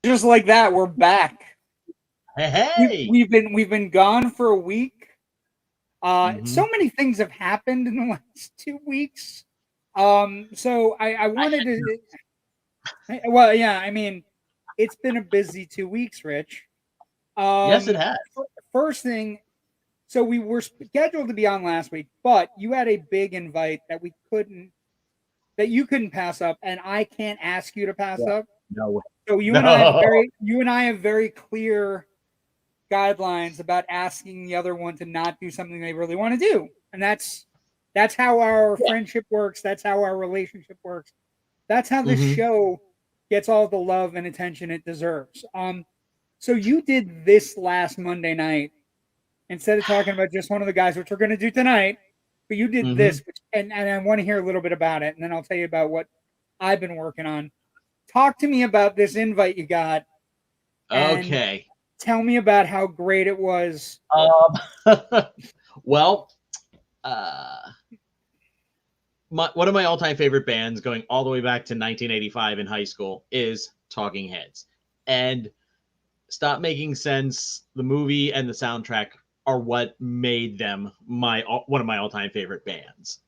Just like that, we're back. Hey, We've been gone for a week. So many things have happened in the last 2 weeks. So I wanted to. Well, yeah, I mean, it's been a busy 2 weeks, Rich. Yes, it has. First thing, so we were scheduled to be on last week, but you had a big invite that you couldn't pass up, and I can't ask you to pass Yeah. up. No way. So you and I have very clear guidelines about asking the other one to not do something they really want to do, and that's how our friendship works. That's how our relationship works. That's how this show gets all the love and attention it deserves. So you did this last Monday night instead of talking about just one of the guys, which we're going to do tonight. But you did this, and I want to hear a little bit about it, and then I'll tell you about what I've been working on. Talk to me about this invite you got. Okay. Tell me about how great it was. Well, one of my all-time favorite bands, going all the way back to 1985 in high school, is Talking Heads, and Stop Making Sense, the movie and the soundtrack, are what made them one of my all-time favorite bands.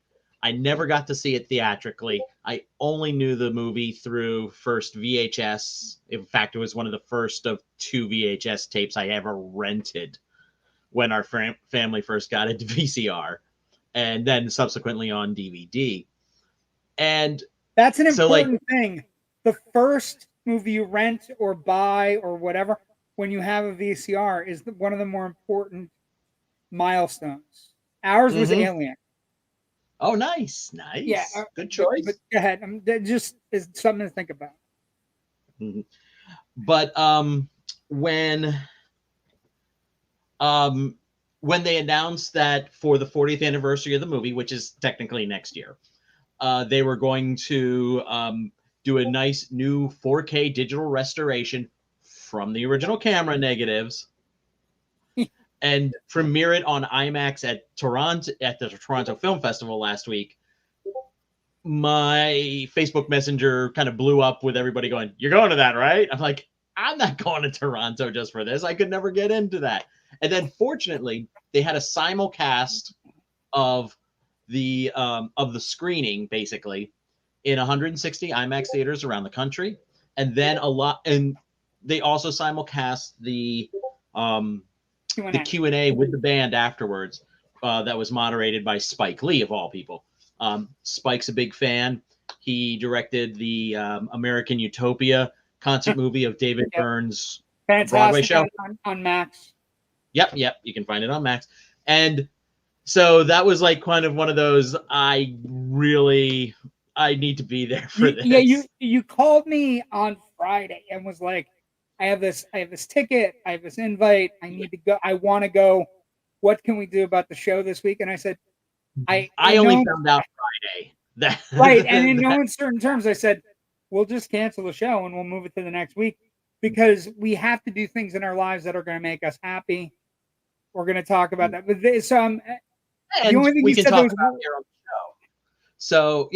I never got to see it theatrically. I only knew the movie through first VHS. In fact, it was one of the first of 2 VHS tapes I ever rented when our family first got into VCR, and then subsequently on DVD. And that's an important thing. The first movie you rent or buy or whatever when you have a VCR is one of the more important milestones. Ours was Alien. Oh, nice. Yeah, good choice. But go ahead. That just is something to think about. But when they announced that for the 40th anniversary of the movie, which is technically next year, they were going to do a nice new 4K digital restoration from the original camera negatives and premiere it on IMAX at the Toronto Film Festival last week. My Facebook Messenger kind of blew up with everybody going, "You're going to that, right?" I'm like, I'm not going to Toronto just for this. I could never get into that. And then fortunately, they had a simulcast of the screening, basically, in 160 IMAX theaters around the country. And then and they also simulcast the Q&A with the band afterwards, that was moderated by Spike Lee, of all people. Spike's a big fan. He directed the American Utopia concert movie of David Byrne's Broadway show on Max. Yep, you can find it on Max. And so that was like kind of one of those, I need to be there for this. Yeah, you called me on Friday and was like, I have this ticket, I have this invite, I need to go, I want to go. What can we do about the show this week? And I said, I only found out Friday. Right, and in no uncertain terms, I said, we'll just cancel the show and we'll move it to the next week because we have to do things in our lives that are going to make us happy. We're going to talk about that. But the only thing we can talk about here on the show. So,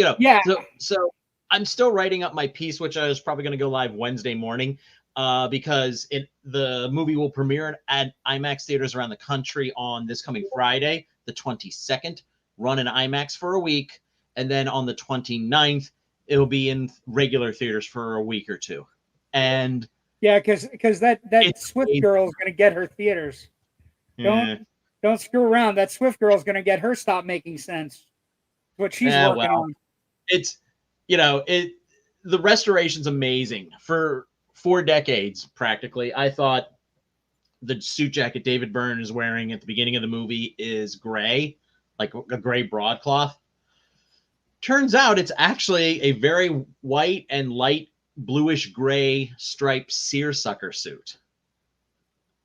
so I'm still writing up my piece, which I was probably going to go live Wednesday morning, because the movie will premiere at IMAX theaters around the country on this coming Friday, the 22nd, run in IMAX for a week, and then on the 29th, it'll be in regular theaters for a week or two. And yeah, because that Swift girl is going to get her theaters. Don't screw around. That Swift girl is going to get her Stop Making Sense. What she's working on. It's the restoration's amazing. For 4 decades, practically, I thought the suit jacket David Byrne is wearing at the beginning of the movie is gray, like a gray broadcloth. Turns out it's actually a very white and light bluish gray striped seersucker suit.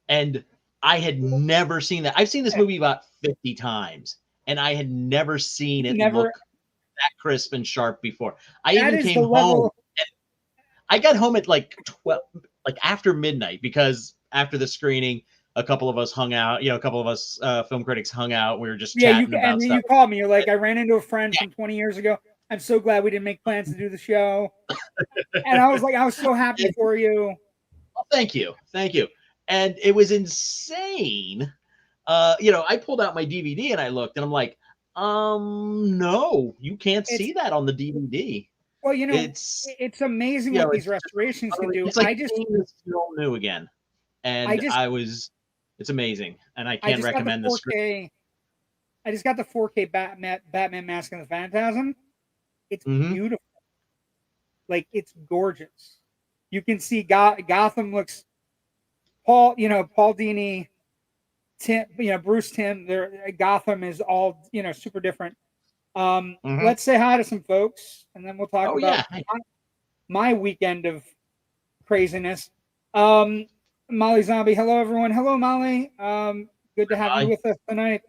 And I had never seen that. I've seen this movie about 50 times, and I had never seen it look that crisp and sharp before. I even came home. I got home at like 12, like after midnight, because after the screening, a couple of us hung out. A couple of us film critics hung out. We were just chatting about stuff. You called me. You're like, I ran into a friend from 20 years ago. I'm so glad we didn't make plans to do the show. And I was like, I was so happy for you. Thank you. And it was insane. I pulled out my DVD and I looked, and I'm like, no, you can't It's see that on the DVD. well, It's it's amazing what these it's restorations can do. it's like seeing this film new again, I and just, it's amazing, and I I can't just got the recommend the script. 4K. I just got the 4K Batman Mask of the Phantasm. It's Mm-hmm. beautiful. Like it's gorgeous. You can see Gotham looks Paul Dini, Tim, Bruce Tim. There, Gotham is all super different. Mm-hmm. Let's say hi to some folks, and then we'll talk Oh about yeah. my weekend of craziness. Um, Molly Zombie, hello everyone. Hello Molly. Good to have you Bye. with us tonight.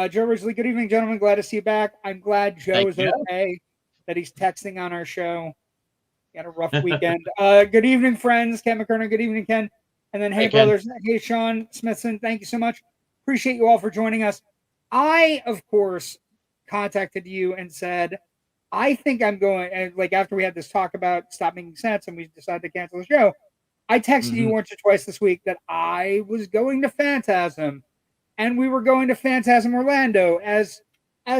Joe Ridgely, good evening, gentlemen. Glad to see you back. I'm glad Thank Joe's you. okay. That he's texting on our show. He had a rough weekend. Good evening, friends. Ken McKernan. Good evening, Ken. And then, hey, Hey, Ken. brothers. Hey, Sean Smithson. Thank you so much. Appreciate you all for joining us. I, of course, contacted you and said, I think I'm going, and like after we had this talk about Stop Making Sense and we decided to cancel the show, I texted you once or twice this week that I was going to Phantasm and we were going to Phantasm Orlando as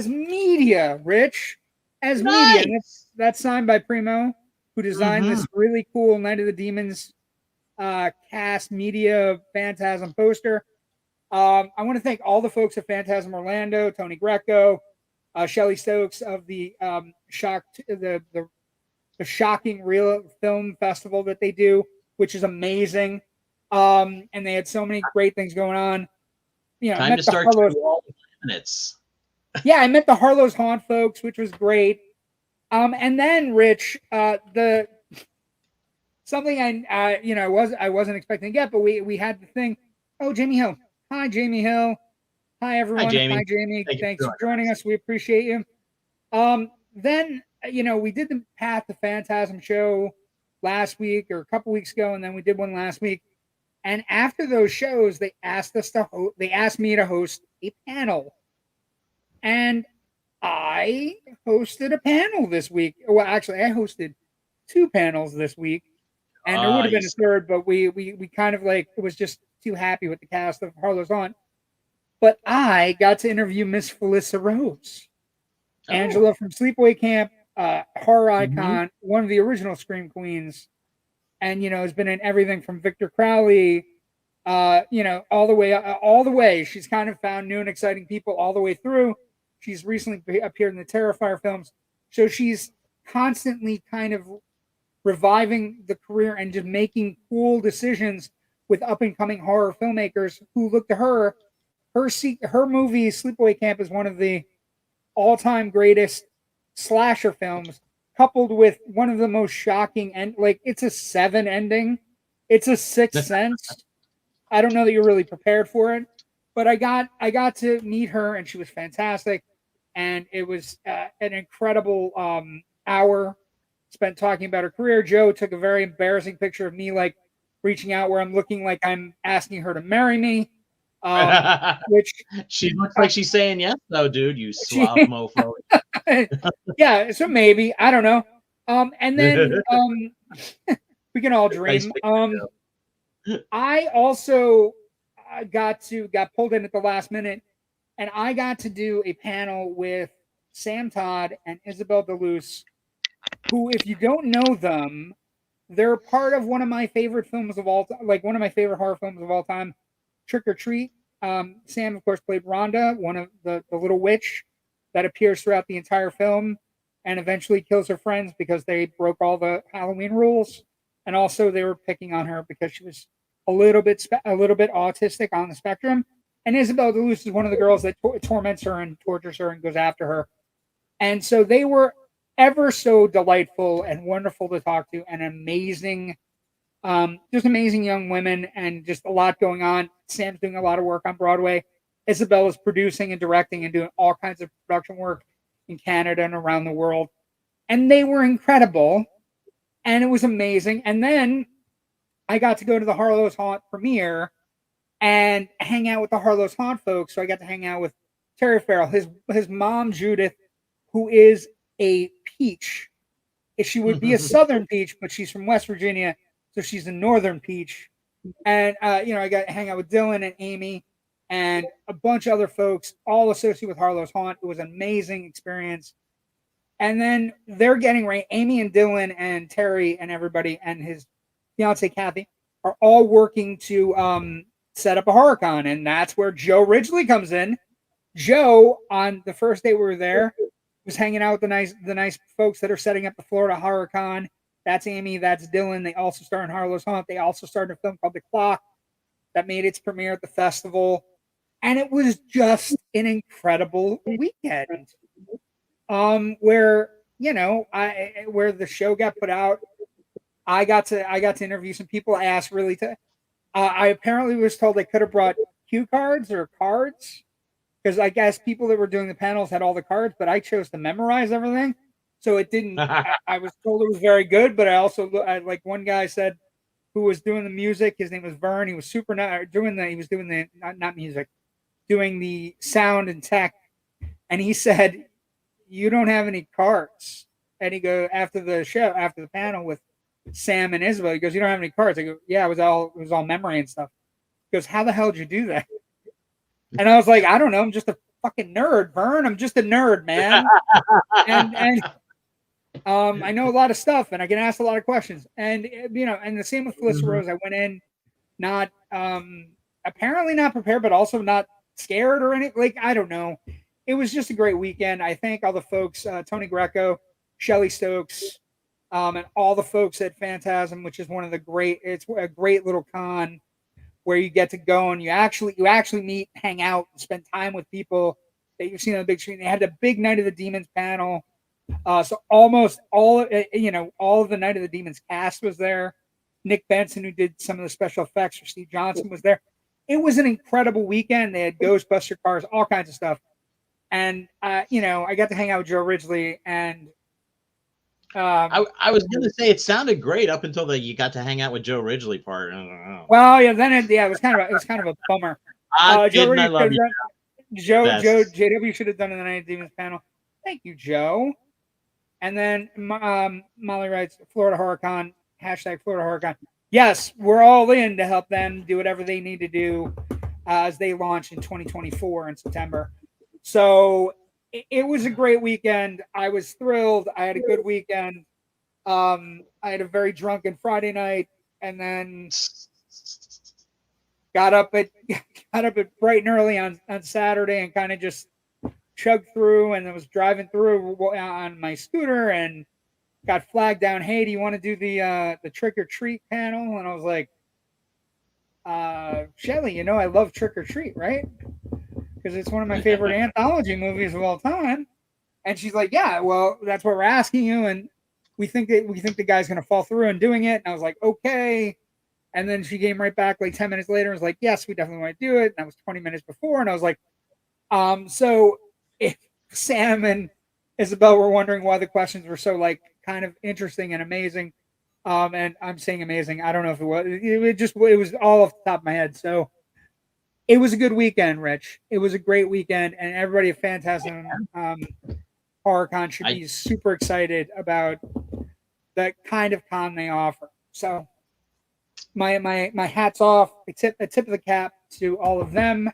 media, Rich, as media. And that's signed by Primo, who designed this really cool Night of the Demons cast media Phantasm poster. I want to thank all the folks at Phantasm Orlando, Tony Greco, Shelley Stokes of the the shocking real film festival that they do, which is amazing. And they had so many great things going on. Time Met to the start Harlow's. all the planets. Yeah, I met the Harlow's Haunt folks, which was great. And then Rich, the something I wasn't expecting to get, but we had the thing. Oh, Jamie Hill. Hi, Jamie Hill. Hi, everyone. Jamie. Hi, Jamie. Thank you Thanks for for joining us. We appreciate you. Then we did the Path to Phantasm show last week or a couple weeks ago, and then we did one last week. And after those shows, they asked me to host a panel, and I hosted a panel this week. Well, actually, I hosted two panels this week, and there would have been a third, but we kind of like was just too happy with the cast of Harlow's Aunt. But I got to interview Miss Felissa Rose, Angela from Sleepaway Camp, horror icon, one of the original Scream Queens, and has been in everything from Victor Crowley, all the way. She's kind of found new and exciting people all the way through. She's recently appeared in the Terrifier films, so she's constantly kind of reviving the career and just making cool decisions with up and coming horror filmmakers who look to her. Her movie Sleepaway Camp is one of the all-time greatest slasher films, coupled with one of the most shocking and like it's a 7 ending. It's a Sixth Sense. I don't know that you're really prepared for it, but I got to meet her and she was fantastic, and it was an incredible hour spent talking about her career. Joe took a very embarrassing picture of me like reaching out where I'm looking like I'm asking her to marry me. Which she looks like she's saying yes, though, dude. You sloth mofo. Yeah, so maybe I don't know. And then we can all dream. I also got pulled in at the last minute, and I got to do a panel with Sam Todd and Isabel DeLuce, who, if you don't know them, they're part of one of my favorite films of all time, like one of my favorite horror films of all time, Trick or Treat. Sam, of course, played Rhonda, one of the little witch that appears throughout the entire film and eventually kills her friends because they broke all the Halloween rules. And also they were picking on her because she was a little bit autistic on the spectrum. And Isabel DeLuce is one of the girls that torments her and tortures her and goes after her. And so they were ever so delightful and wonderful to talk to, and amazing, just amazing young women, and just a lot going on. Sam's doing a lot of work on Broadway. Isabel is producing and directing and doing all kinds of production work in Canada and around the world. And they were incredible, and it was amazing. And then I got to go to the Harlow's Haunt premiere and hang out with the Harlow's Haunt folks. So I got to hang out with Terry Farrell, his mom, Judith, who is a peach. She would be a Southern peach, but she's from West Virginia. So she's a Northern Peach. And, I got to hang out with Dylan and Amy and a bunch of other folks, all associated with Harlow's Haunt. It was an amazing experience. And then they're getting ready. Amy and Dylan and Terri and everybody and his fiance Kathy are all working to set up a horror con, and that's where Joe Ridgely comes in. Joe, on the first day we were there, was hanging out with the nice folks that are setting up the Florida Horror Con. That's Amy, that's Dylan. They also star in Harlow's Haunt. They also started a film called The Clock that made its premiere at the festival. And it was just an incredible weekend. Where where the show got put out, I got to interview some people. I asked really to. I apparently was told I could have brought cue cards or cards because I guess people that were doing the panels had all the cards, but I chose to memorize everything, so it didn't. I was told it was very good, but I also like one guy said who was doing the music. His name was Vern. He was super doing the. He was doing the not music, doing the sound and tech, and he said, "You don't have any cards." And he goes after the panel with Sam and Isabel. He goes, "You don't have any cards." I go, "Yeah, it was all memory and stuff." He goes, "How the hell did you do that?" And I was like, "I don't know. I'm just a fucking nerd, Vern. I'm just a nerd, man." and I know a lot of stuff, and I can ask a lot of questions. And and the same with Felissa Rose. I went in not apparently not prepared, but also not scared or anything. Like, I don't know. It was just a great weekend. I thank all the folks, Tony Greco, Shelly Stokes, and all the folks at Phantasm, which is it's a great little con where you get to go and you actually meet, hang out, and spend time with people that you've seen on the big screen. They had the big Night of the Demons panel. So almost all of the Night of the Demons cast was there. Nick Benson, who did some of the special effects for Steve Johnson, was there. It was an incredible weekend. They had Ghostbuster cars, all kinds of stuff. And I got to hang out with Joe Ridgely, and I was going to say it sounded great up until you got to hang out with Joe Ridgely part. I don't know. Well, yeah, then it was kind of a bummer. Joe Ridgely, JW should have done the Night of Demons panel. Thank you, Joe. And then Molly writes, Florida HorrorCon, # Florida HorrorCon. Yes, we're all in to help them do whatever they need to do as they launch in 2024 in September. So it was a great weekend. I was thrilled. I had a good weekend. I had a very drunken Friday night, and then got up at bright and early on Saturday and kind of just chugged through, and I was driving through on my scooter and got flagged down. Hey, do you want to do the trick or treat panel? And I was like, Shelly, I love Trick or Treat, right? Because it's one of my favorite anthology movies of all time. And she's like, yeah, well, that's what we're asking you, and we think the guy's gonna fall through and doing it. And I was like, okay. And then she came right back like 10 minutes later and was like, yes, we definitely want to do it. And that was 20 minutes before, and I was like, so if Sam and Isabel were wondering why the questions were so like kind of interesting and amazing, and I'm saying amazing, I don't know if it was. It was all off the top of my head. So it was a good weekend, Rich. It was a great weekend, and everybody at Phantasm HorrorCon should be super excited about the kind of con they offer. So my hats off, a tip of the cap to all of them.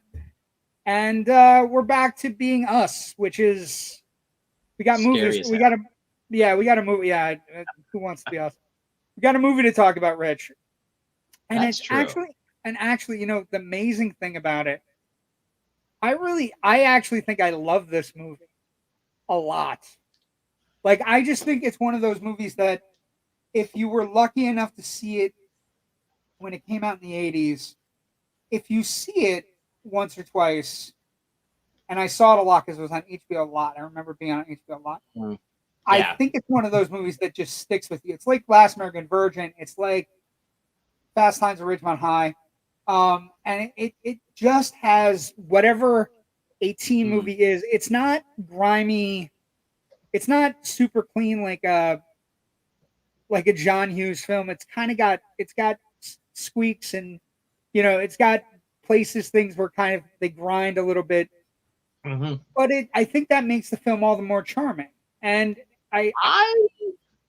And we're back to being us, which is we got movies. We got a movie. Yeah, who wants to be us? We got a movie to talk about, Rich. And That's it's true. actually, the amazing thing about it, I actually think I love this movie a lot. Like, I just think it's one of those movies that if you were lucky enough to see it when it came out in the 80s, if you see it once or twice, and I saw it a lot because it was on HBO a lot. I remember being on HBO a lot. Yeah. I think it's one of those movies that just sticks with you. It's like Last American Virgin. It's like Fast Times at Ridgemont High. And it just has whatever a teen movie is. It's not grimy. It's not super clean like a John Hughes film. It's got squeaks, and it's got things where kind of they grind a little bit. Mm-hmm. But I think that makes the film all the more charming. And I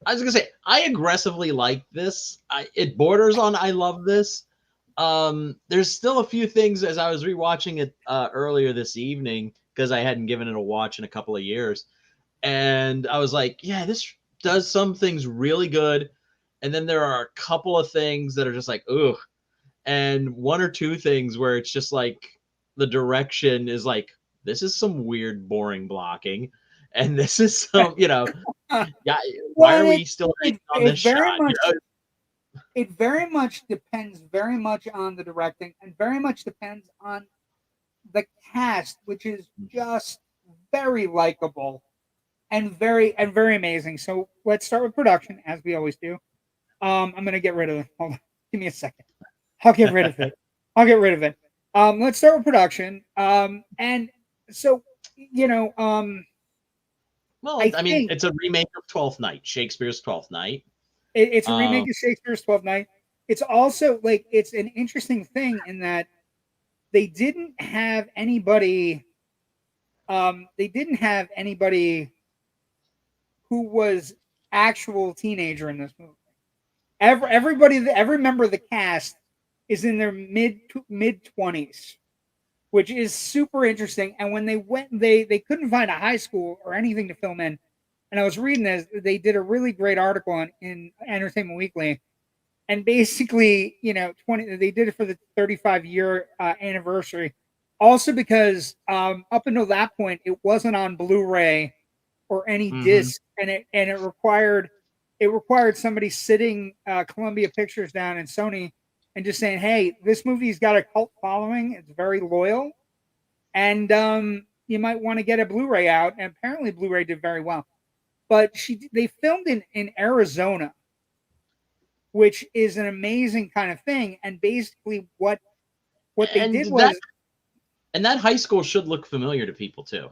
I was gonna say I aggressively like this. It borders on I love this. There's still a few things as I was rewatching it earlier this evening because I hadn't given it a watch in a couple of years, and I was like, yeah, this does some things really good, and then there are a couple of things that are just like, ugh, and one or two things where it's just like the direction is like, this is some weird, boring blocking, and this is some, yeah, why Well, are and we still it, on it this very shot? much it very much depends very much on the directing and very much depends on the cast, which is just very likable and very amazing. So let's start with production, as we always do. I'm gonna get rid of it. Hold on, give me a second. I'll get rid of it. I'll get rid of it. Let's start with production. And so you know, Well, I I mean, think it's a remake of Twelfth Night, Shakespeare's Twelfth Night. it's a Um, remake of Shakespeare's Twelfth Night. It's also like it's an interesting thing in that they didn't have anybody. They didn't have anybody who was actual teenager in this movie. Every member of the cast is in their mid 20s, which is super interesting. And when they went, they couldn't find a high school or anything to film in. And I was reading this; they did a really great article on in Entertainment Weekly, and basically, 20 they did it for the 35-year anniversary. Also, because up until that point, it wasn't on Blu-ray or any mhm. disc, and it required somebody sitting Columbia Pictures down and Sony and just saying, "Hey, this movie's got a cult following. It's very loyal, and you might want to get a Blu-ray out." And apparently, Blu-ray did very well. But they filmed in Arizona, which is an amazing kind of thing. And basically, what they And did that was and that high school should look familiar to people too,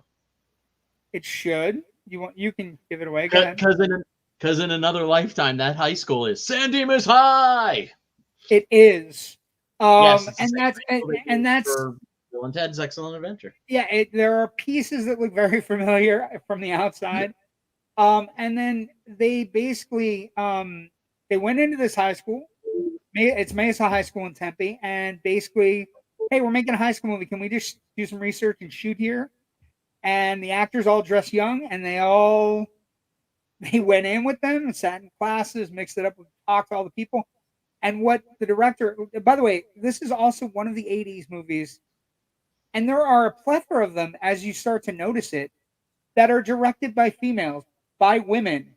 it should you can give it away. Go ahead. because in another lifetime, that high school is San Dimas High. It is, Yes, it's the and same that's high school they and used that's for Bill and Ted's Excellent Adventure. yeah. There are pieces that look very familiar from the Yeah. outside. And then they basically they went into this high school. It's Mesa High School in Tempe, and basically, hey, we're making a high school movie. Can we just do some research and shoot here? And the actors all dress young, and they went in with them and sat in classes, mixed it up, talked to all the people. And what the director, by the way, this is also one of the '80s movies, and there are a plethora of them as you start to notice it that are directed by females, by women.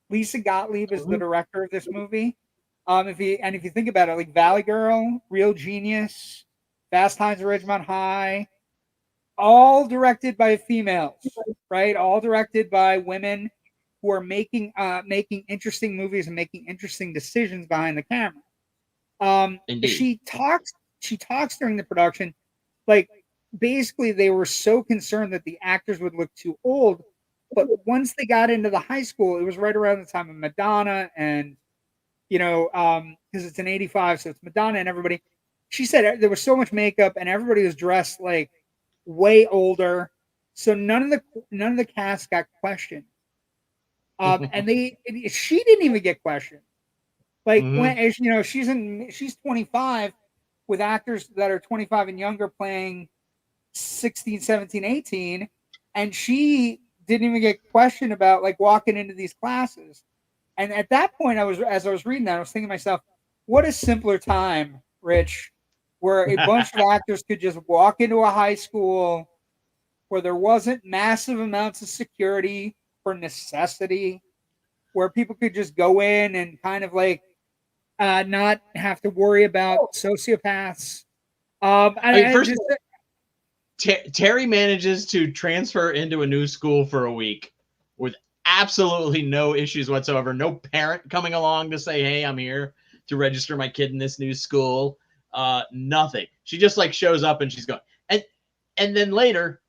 Lisa Gottlieb is the Mhm. director of this movie. If you think about it, like Valley Girl, Real Genius, Fast Times at Ridgemont High, all directed by females, right? All directed by women who are making interesting movies and making interesting decisions behind the camera. Indeed. She talks during the production, like basically they were so concerned that the actors would look too old, but once they got into the high school, it was right around the time of Madonna and because it's an '85, so it's Madonna and everybody. She said there was so much makeup and everybody was dressed like way older, so none of the cast got questioned. She didn't even get questioned. Like Mhm. when she's 25 with actors that are 25 and younger playing 16, 17, 18, and she didn't even get questioned about like walking into these classes. And at that point, as I was reading that, I was thinking to myself, what a simpler time, Rich, where a bunch of actors could just walk into a high school where there wasn't massive amounts of security for necessity, where people could just go in and kind of like not have to worry about sociopaths. I mean, I first of just all, Terry manages to transfer into a new school for a week with absolutely no issues whatsoever. No parent coming along to say, "Hey, I'm here to register my kid in this new school." Nothing. She just like shows up and she's going. And then later,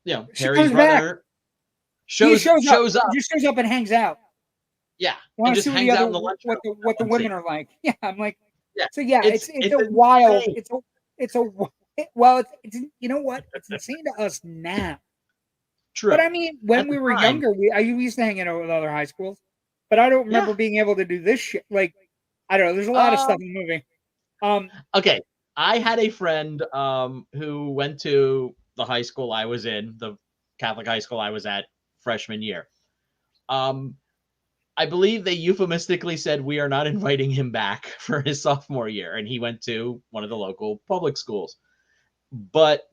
she Terry's comes back. brother He shows shows up. shows up. He just shows up and hangs out. Yeah, Want and to just see hangs out in the what the lunchroom. women are like. Yeah, I'm like, Yeah, so yeah, it's it's a wild, insane. it's a well, it's you know what? It's insane to us now. But True. I mean, At when the we were time, younger, I used to hang out with other high schools. but I don't remember Yeah. being able to do this shit. Like, I don't know. There's a lot of stuff in the movie. Okay, I had a friend who went to the high school I was in, the Catholic high school I was at freshman year. I believe they euphemistically said we are not inviting him back for his sophomore year, and he went to one of the local public schools. But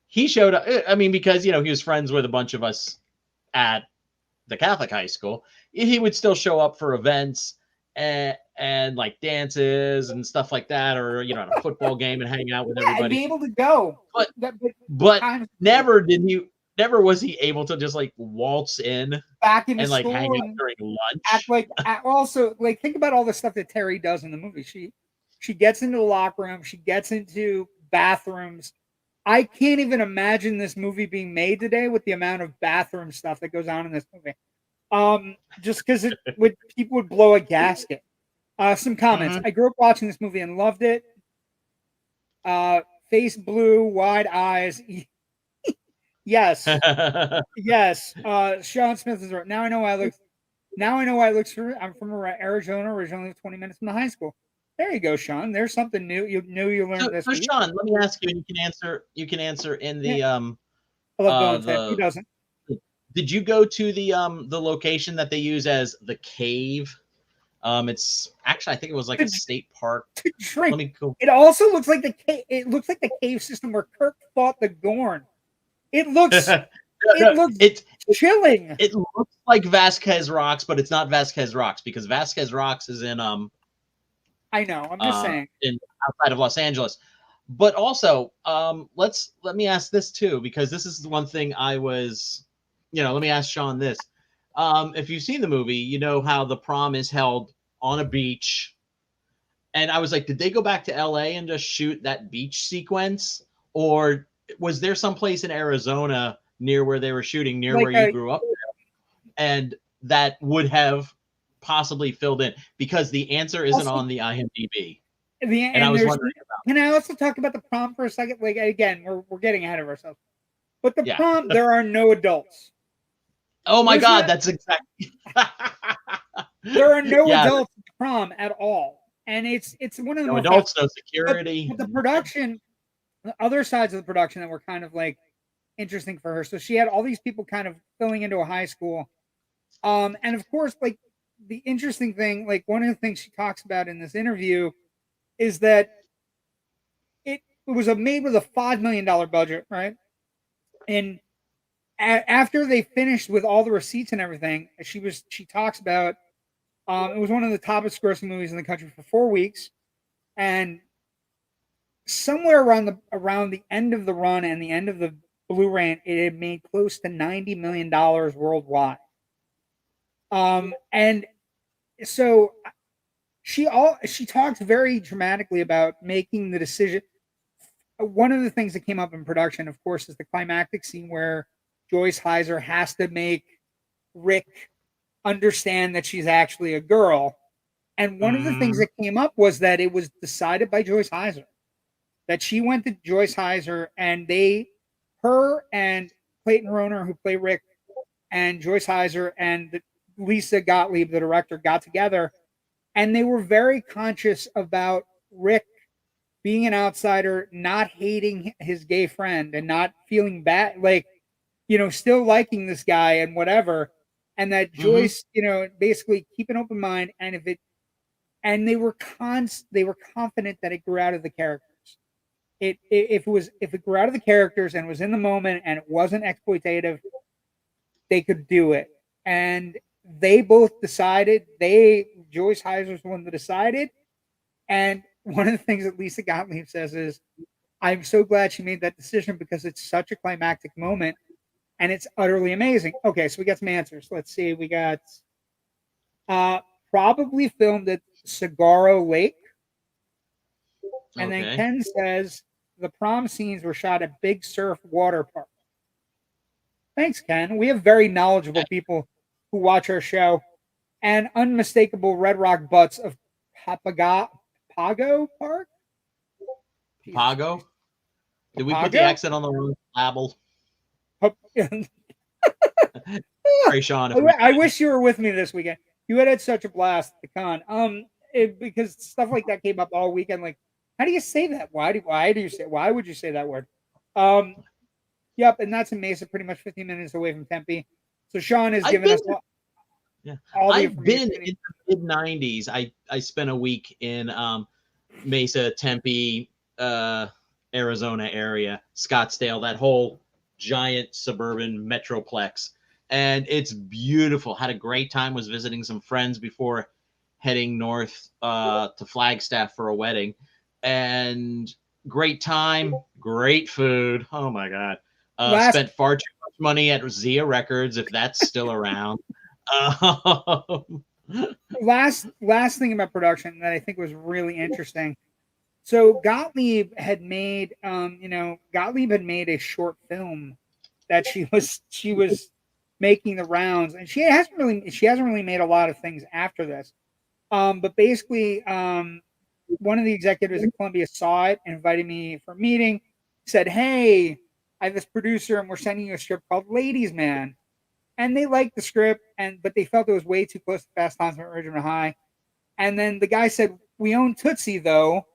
he showed up. I mean, because he was friends with a bunch of us at the Catholic high school. He would still show up for events and like dances and stuff like that, or at a football game and hang out with yeah, and everybody. be able to go. But never was he able to just like waltz in back into and like hang school out during lunch. Act like also like think about all the stuff that Terri does in the movie. She gets into the locker room, she gets into bathrooms. I can't even imagine this movie being made today with the amount of bathroom stuff that goes on in this movie. Just because people would blow a gasket. Some comments. I grew up watching this movie and loved it. Face blue, wide eyes. Yes. Yes. Sean Smith is right. Now I know why I look through. I'm from Arizona, originally 20 minutes from the high school. There you go, Sean. There's something new. You learned this week. Sean, let me ask you, and you can answer in the I love going to He doesn't. Did you go to the location that they use as the cave? It's actually, I think it was like a state park. Let me go. It also looks like the cave. It looks like the cave system where Kirk fought the Gorn. It looks. It's chilling. It looks like Vasquez Rocks, but it's not Vasquez Rocks because Vasquez Rocks is in I know. I'm just saying. Outside of Los Angeles. But also, let me ask this too, because this is the one thing I was, let me ask Sean this. If you've seen the movie, you know how the prom is held on a beach. And I was like, did they go back to LA and just shoot that beach sequence? Or was there someplace in Arizona near where they were shooting, near where you grew up, and that would have possibly filled in? Because the answer isn't on the IMDb. And I was wondering about. Can I also talk about the prom for a second? Like, again, we're getting ahead of ourselves. But the prom, there are no adults. Oh my God, that's exactly. There are no adults at the prom at all, and it's one of the no adults, no security. But the production, the other sides of the production that were kind of like interesting for her. So she had all these people kind of filling into a high school, and of course, like the interesting thing, like one of the things she talks about in this interview is that it was made with a $5 million budget, right? And after they finished with all the receipts and everything, she talks about it was one of the top grossing movies in the country for 4 weeks, and somewhere around the end of the run and the end of the Blu-ray, it had made close to $90 million worldwide. And so she talks very dramatically about making the decision. One of the things that came up in production, of course, is the climactic scene where Joyce Hyser has to make Rick understand that she's actually a girl. And one of the things that came up was that it was decided by Joyce Hyser. That she went to Joyce Hyser and her and Clayton Rohner, who play Rick, and Joyce Hyser and Lisa Gottlieb, the director, got together, and they were very conscious about Rick being an outsider, not hating his gay friend and not feeling bad, like, still liking this guy and whatever. And that Joyce, basically keep an open mind. And they were confident that it grew out of the characters. If it grew out of the characters and was in the moment and it wasn't exploitative, they could do it. And they both decided. Joyce Hyser's the one that decided. And one of the things that Lisa Gottlieb says is, I'm so glad she made that decision because it's such a climactic moment and it's utterly amazing. Okay, so we got some answers. Let's see. We got probably filmed at Saguaro Lake. And then Ken says the prom scenes were shot at Big Surf Water Park. Thanks, Ken. We have very knowledgeable people who watch our show, and unmistakable Red Rock butts of Pago Park? Pago? Did we put the accent on the wrong label? Sorry, Sean. I wish you were with me this weekend. You had such a blast at the con. Because stuff like that came up all weekend. Like, how do you say that? Why would you say that word? Um, yep, and that's in Mesa, pretty much 15 minutes away from Tempe. So Sean has I've given been us Yeah, all the I've been information. in the mid-90s. I spent a week in Mesa, Tempe, Arizona area, Scottsdale, that whole giant suburban metroplex. And it's beautiful. Had a great time. Was visiting some friends before heading north to Flagstaff for a wedding. And great time, great food. Oh my God. Last Spent far too much money at Zia Records, if that's still around. Um, last thing about production that I think was really interesting. So Gottlieb had made a short film that she was making the rounds, and she hasn't really made a lot of things after this. But basically, one of the executives at Columbia saw it and invited me for a meeting. Said, "Hey, I have this producer, and we're sending you a script called Ladies Man." And they liked the script, but they felt it was way too close to Fast Times at Ridgemont High. And then the guy said, "We own Tootsie though,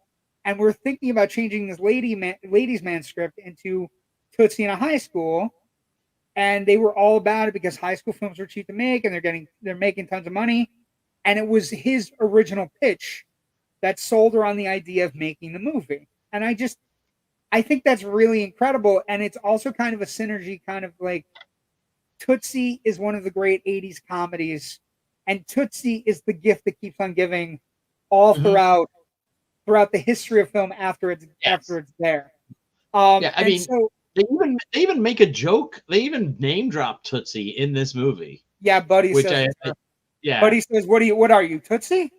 and we're thinking about changing this ladies man script into Tootsie in a high school." And they were all about it because high school films were cheap to make, and they're making tons of money. And it was his original pitch that sold her on the idea of making the movie. And I think that's really incredible. And it's also kind of a synergy, kind of like Tootsie is one of the great 80s comedies, and Tootsie is the gift that keeps on giving all mhm. throughout the history of film after it's Yes. there. Yeah, I And mean, so they even make a joke. They even name drop Tootsie in this movie, yeah, Buddy which says it's I her. yeah. Buddy says, What are you, Tootsie?"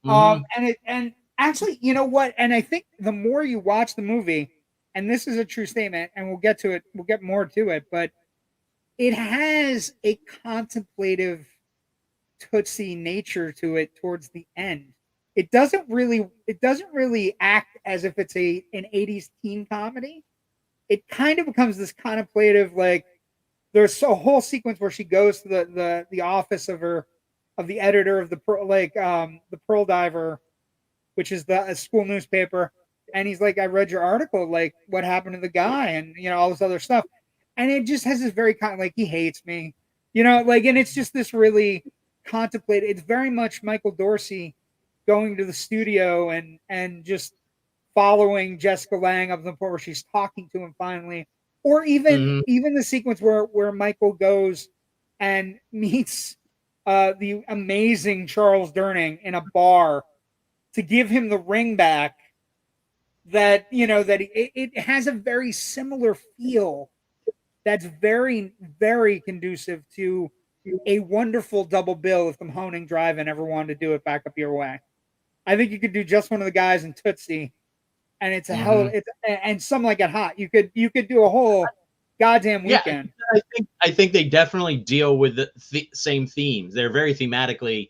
Hmm. And actually, you know what? And I think the more you watch the movie, and this is a true statement, and we'll get to it, we'll get more to it, but it has a contemplative Tootsie nature to it towards the end. It doesn't really act as if it's an 80s teen comedy. It kind of becomes this contemplative, like there's a whole sequence where she goes to the office of the editor of the Pearl Diver, which is the school newspaper, and he's like, "I read your article, like what happened to the guy," and all this other stuff. And it just has this very kind of like, he hates me, like, and it's just this really contemplated. It's very much Michael Dorsey going to the studio and just following Jessica Lange up to the point where she's talking to him finally, or even Hmm. even the sequence where Michael goes and meets the amazing Charles Durning in a bar to give him the ring back. That it has a very similar feel that's very, very conducive to a wonderful double bill if the Mahoning Drive-In ever wanted to do it back up your way. I think you could do just one of the guys in Tootsie, and it's a hell of Hmm. it's and some like it hot. You could do a whole goddamn Yeah, weekend. I think they definitely deal with the same themes. They're very thematically,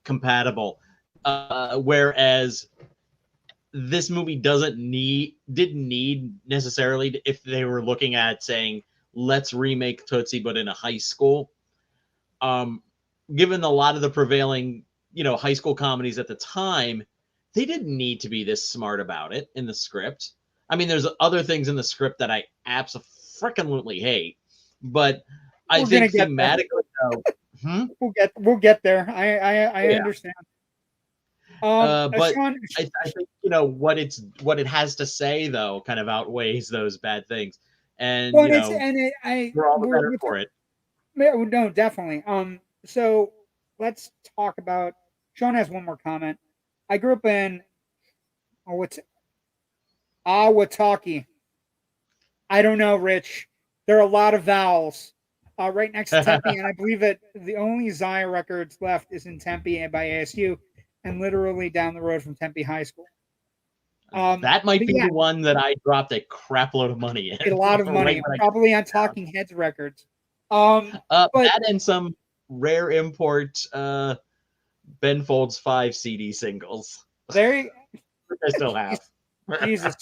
compatible. Whereas this movie didn't need necessarily, if they were looking at saying let's remake Tootsie but in a high school. Um, Given a lot of the prevailing high school comedies at the time, they didn't need to be this smart about it in the script. I mean, there's other things in the script that I absolutely hate, but I We're gonna think get there. thematically, though. Hmm? We'll get there. I Oh, yeah. understand. But Sean, I think what it has to say though kind of outweighs those bad things, and well, and it's and it, I we're all the we're, better we're for it. no, definitely. So let's talk about. Sean has one more comment. I grew up in what's it? Awataki. I don't know, Rich. There are a lot of vowels. Right next to Tempe, and I believe that the only Zia records left is in Tempe by ASU, and literally down the road from Tempe High School. That might But be yeah, the one that I dropped a crap load of money get a in lot of right money, when I probably on got Talking Heads records. But that and some rare import Ben Folds 5 CD singles, there, which I still have. Jesus,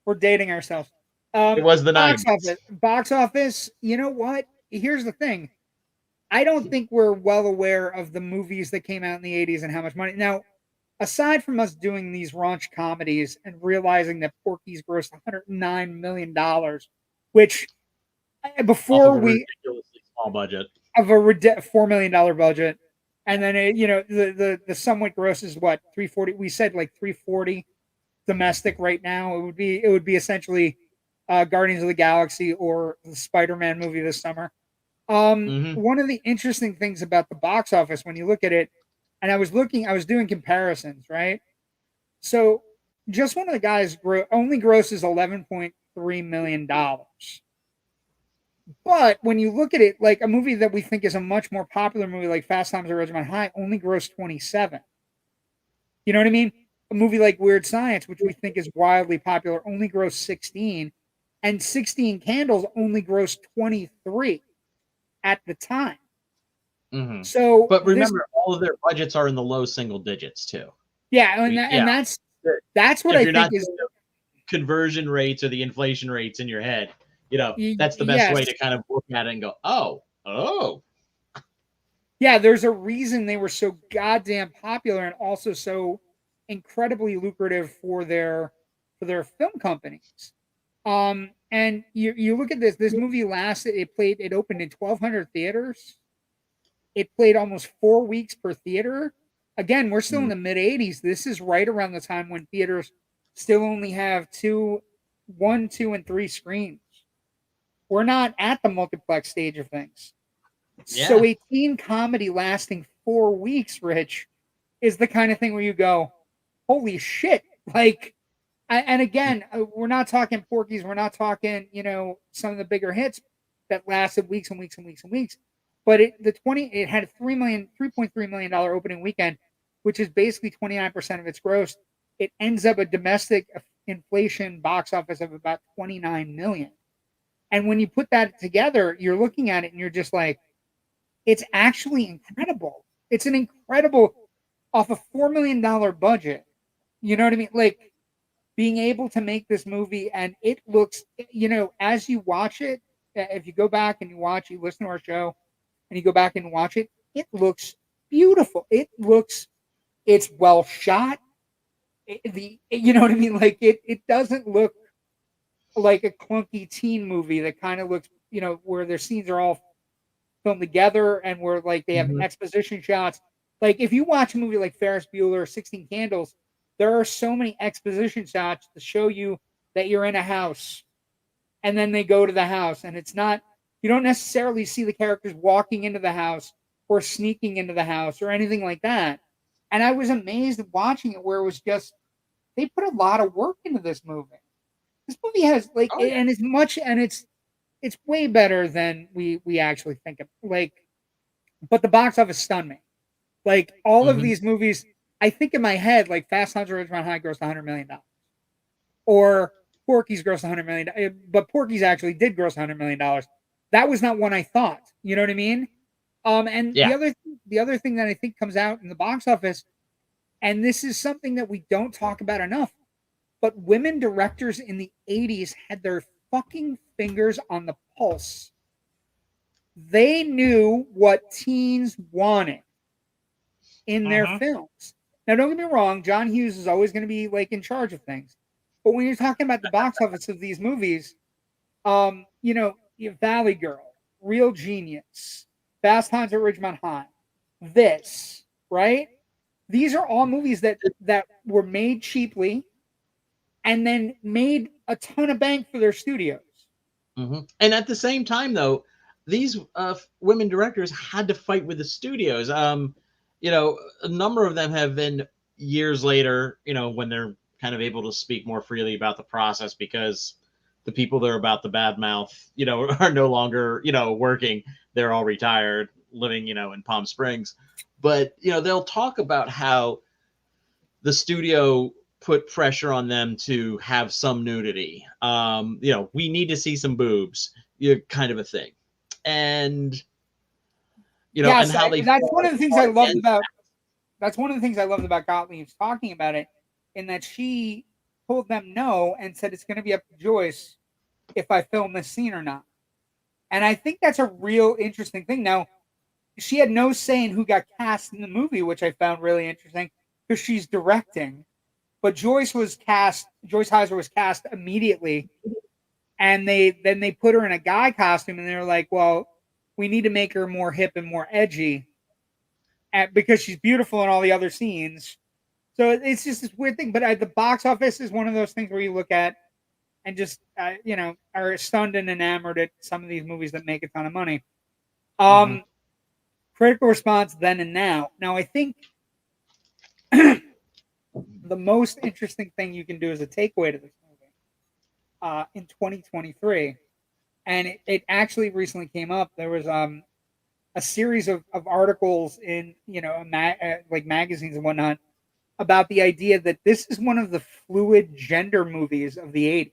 we're dating ourselves. It was the Box 90s. office, box office. You know what? Here's the thing. I don't think we're well aware of the movies that came out in the 80s and how much money. Now, aside from us doing these raunch comedies and realizing that Porky's grossed $109 million, which Off before of a we ridiculously small budget. of a $4 million budget, and then the somewhat gross is what 340. We said like 340 domestic right now. It would be essentially Guardians of the Galaxy or the Spider-Man movie this summer. Mm-hmm. One of the interesting things about the box office when you look at it, and I was doing comparisons, right? So just one of the guys only grosses $11.3 million. But when you look at it, like a movie that we think is a much more popular movie, like Fast Times at Ridgemont High, only grossed 27. You know what I mean? A movie like Weird Science, which we think is wildly popular, only grossed 16, and 16 Candles only grossed 23 at the time. Mm-hmm. So, but remember, all of their budgets are in the low single digits too. Yeah, and that's what if I you're think not is conversion rates or the inflation rates in your head, that's the best way yes. to kind of look at it and go, oh. Yeah, there's a reason they were so goddamn popular and also so incredibly lucrative for their film companies. And you look at this movie it opened in 1,200 theaters. It played almost 4 weeks per theater. Again, we're still in the mid 80s. This is right around the time when theaters still only have 1, 2, and 3 screens. We're not at the multiplex stage of things. Yeah. So a teen comedy lasting 4 weeks, Rich, is the kind of thing where you go, holy shit. Like, and again, we're not talking Porky's. We're not talking, some of the bigger hits that lasted weeks and weeks and weeks and weeks. But it had a $3.3 million opening weekend, which is basically 29% of its gross. It ends up a domestic inflation box office of about 29 million. And when you put that together, you're looking at it and you're just like, it's actually incredible. It's an incredible off a $4 million budget. You know what I mean? Like being able to make this movie and it looks, as you watch it, if you go back and you listen to our show and you go back and watch it, it looks beautiful. It's well shot. You know what I mean? Like it doesn't look like a clunky teen movie that kind of looks, where their scenes are all filmed together and where like they have exposition shots. Like if you watch a movie like Ferris Bueller or 16 Candles, there are so many exposition shots to show you that you're in a house and then they go to the house and you don't necessarily see the characters walking into the house or sneaking into the house or anything like that. And I was amazed at watching it where it was just, they put a lot of work into this movie. This movie has and as much, and it's way better than we actually think of. Like, but the box office stunned me. Like all of these movies, I think in my head, like Fast Times at Ridgemont High grossed $100 million, or Porky's grossed $100 million, but Porky's actually did gross $100 million. That was not one I thought. You know what I mean? And the other thing that I think comes out in the box office, and this is something that we don't talk about enough, but women directors in the 80s had their fucking fingers on the pulse. They knew what teens wanted in their films. Now, don't get me wrong, John Hughes is always going to be like in charge of things. But when you're talking about the box office of these movies, Valley Girl, Real Genius, Fast Times at Ridgemont High, this, right? These are all movies that were made cheaply and then made a ton of bank for their studios. And at the same time, though, these women directors had to fight with the studios. A number of them have been years later, when they're kind of able to speak more freely about the process because the people that are about the bad mouth, are no longer, working. They're all retired, living, in Palm Springs. But, they'll talk about how the studio put pressure on them to have some nudity. We need to see some boobs, kind of a thing. And, yes, and how they that's one of the things I loved about that. That's one of the things I loved about Gottlieb's talking about it, in that she told them no and said it's going to be up to Joyce if I film this scene or not. And I think that's a real interesting thing. Now, she had no say in who got cast in the movie, which I found really interesting because she's directing. But Joyce Hyser was cast immediately, and they put her in a guy costume, and they were like, well, we need to make her more hip and more edgy, because she's beautiful in all the other scenes. So it's just this weird thing. But at the box office is one of those things where you look at and just are stunned and enamored at some of these movies that make a ton of money. Critical response then and now. Now I think the most interesting thing you can do as a takeaway to this movie in 2023, and it actually recently came up. There was a series of articles in like magazines and whatnot about the idea that this is one of the fluid gender movies of the 80s.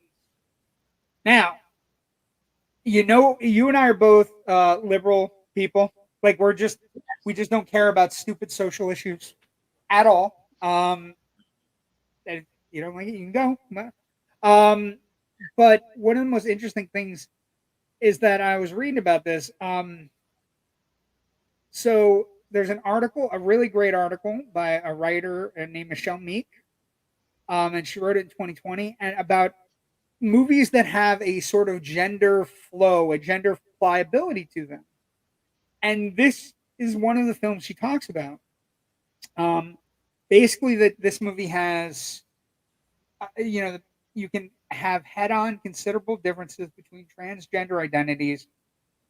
Now, you and I are both liberal people. Like we just don't care about stupid social issues at all. If you don't like it, you can go. But one of the most interesting things is that I was reading about this. So there's an article, a really great article by a writer named Michelle Meek, and she wrote it in 2020, and about movies that have a sort of gender flow, a gender pliability to them. And this is one of the films she talks about. Basically, that this movie has, you can have head-on considerable differences between transgender identities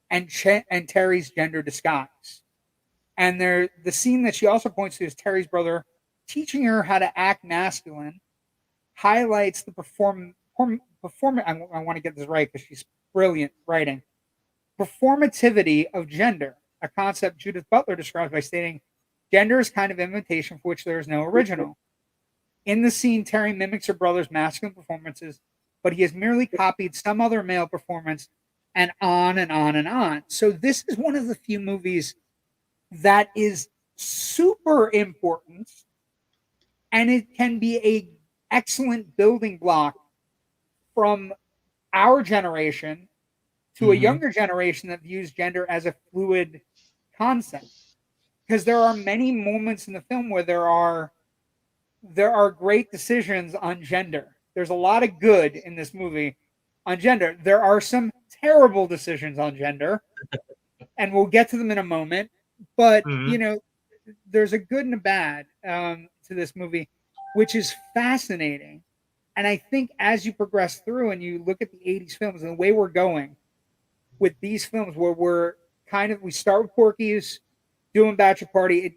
and Terri's gender disguise. And the scene that she also points to is Terri's brother teaching her how to act masculine, highlights the I want to get this right because she's brilliant writing. Performativity of gender, a concept Judith Butler describes by stating, gender is kind of imitation for which there is no original. In the scene, Terri mimics her brother's masculine performances, but he has merely copied some other male performance, and on and on and on. So this is one of the few movies that is super important, and it can be a excellent building block from our generation to a younger generation that views gender as a fluid concept. Because there are many moments in the film where there are great decisions on gender. There's a lot of good in this movie on gender. There are some terrible decisions on gender, and we'll get to them in a moment. But there's a good and a bad to this movie, which is fascinating. And I think as you progress through and you look at the 80s films and the way we're going with these films, where we start with Porky's doing Bachelor Party.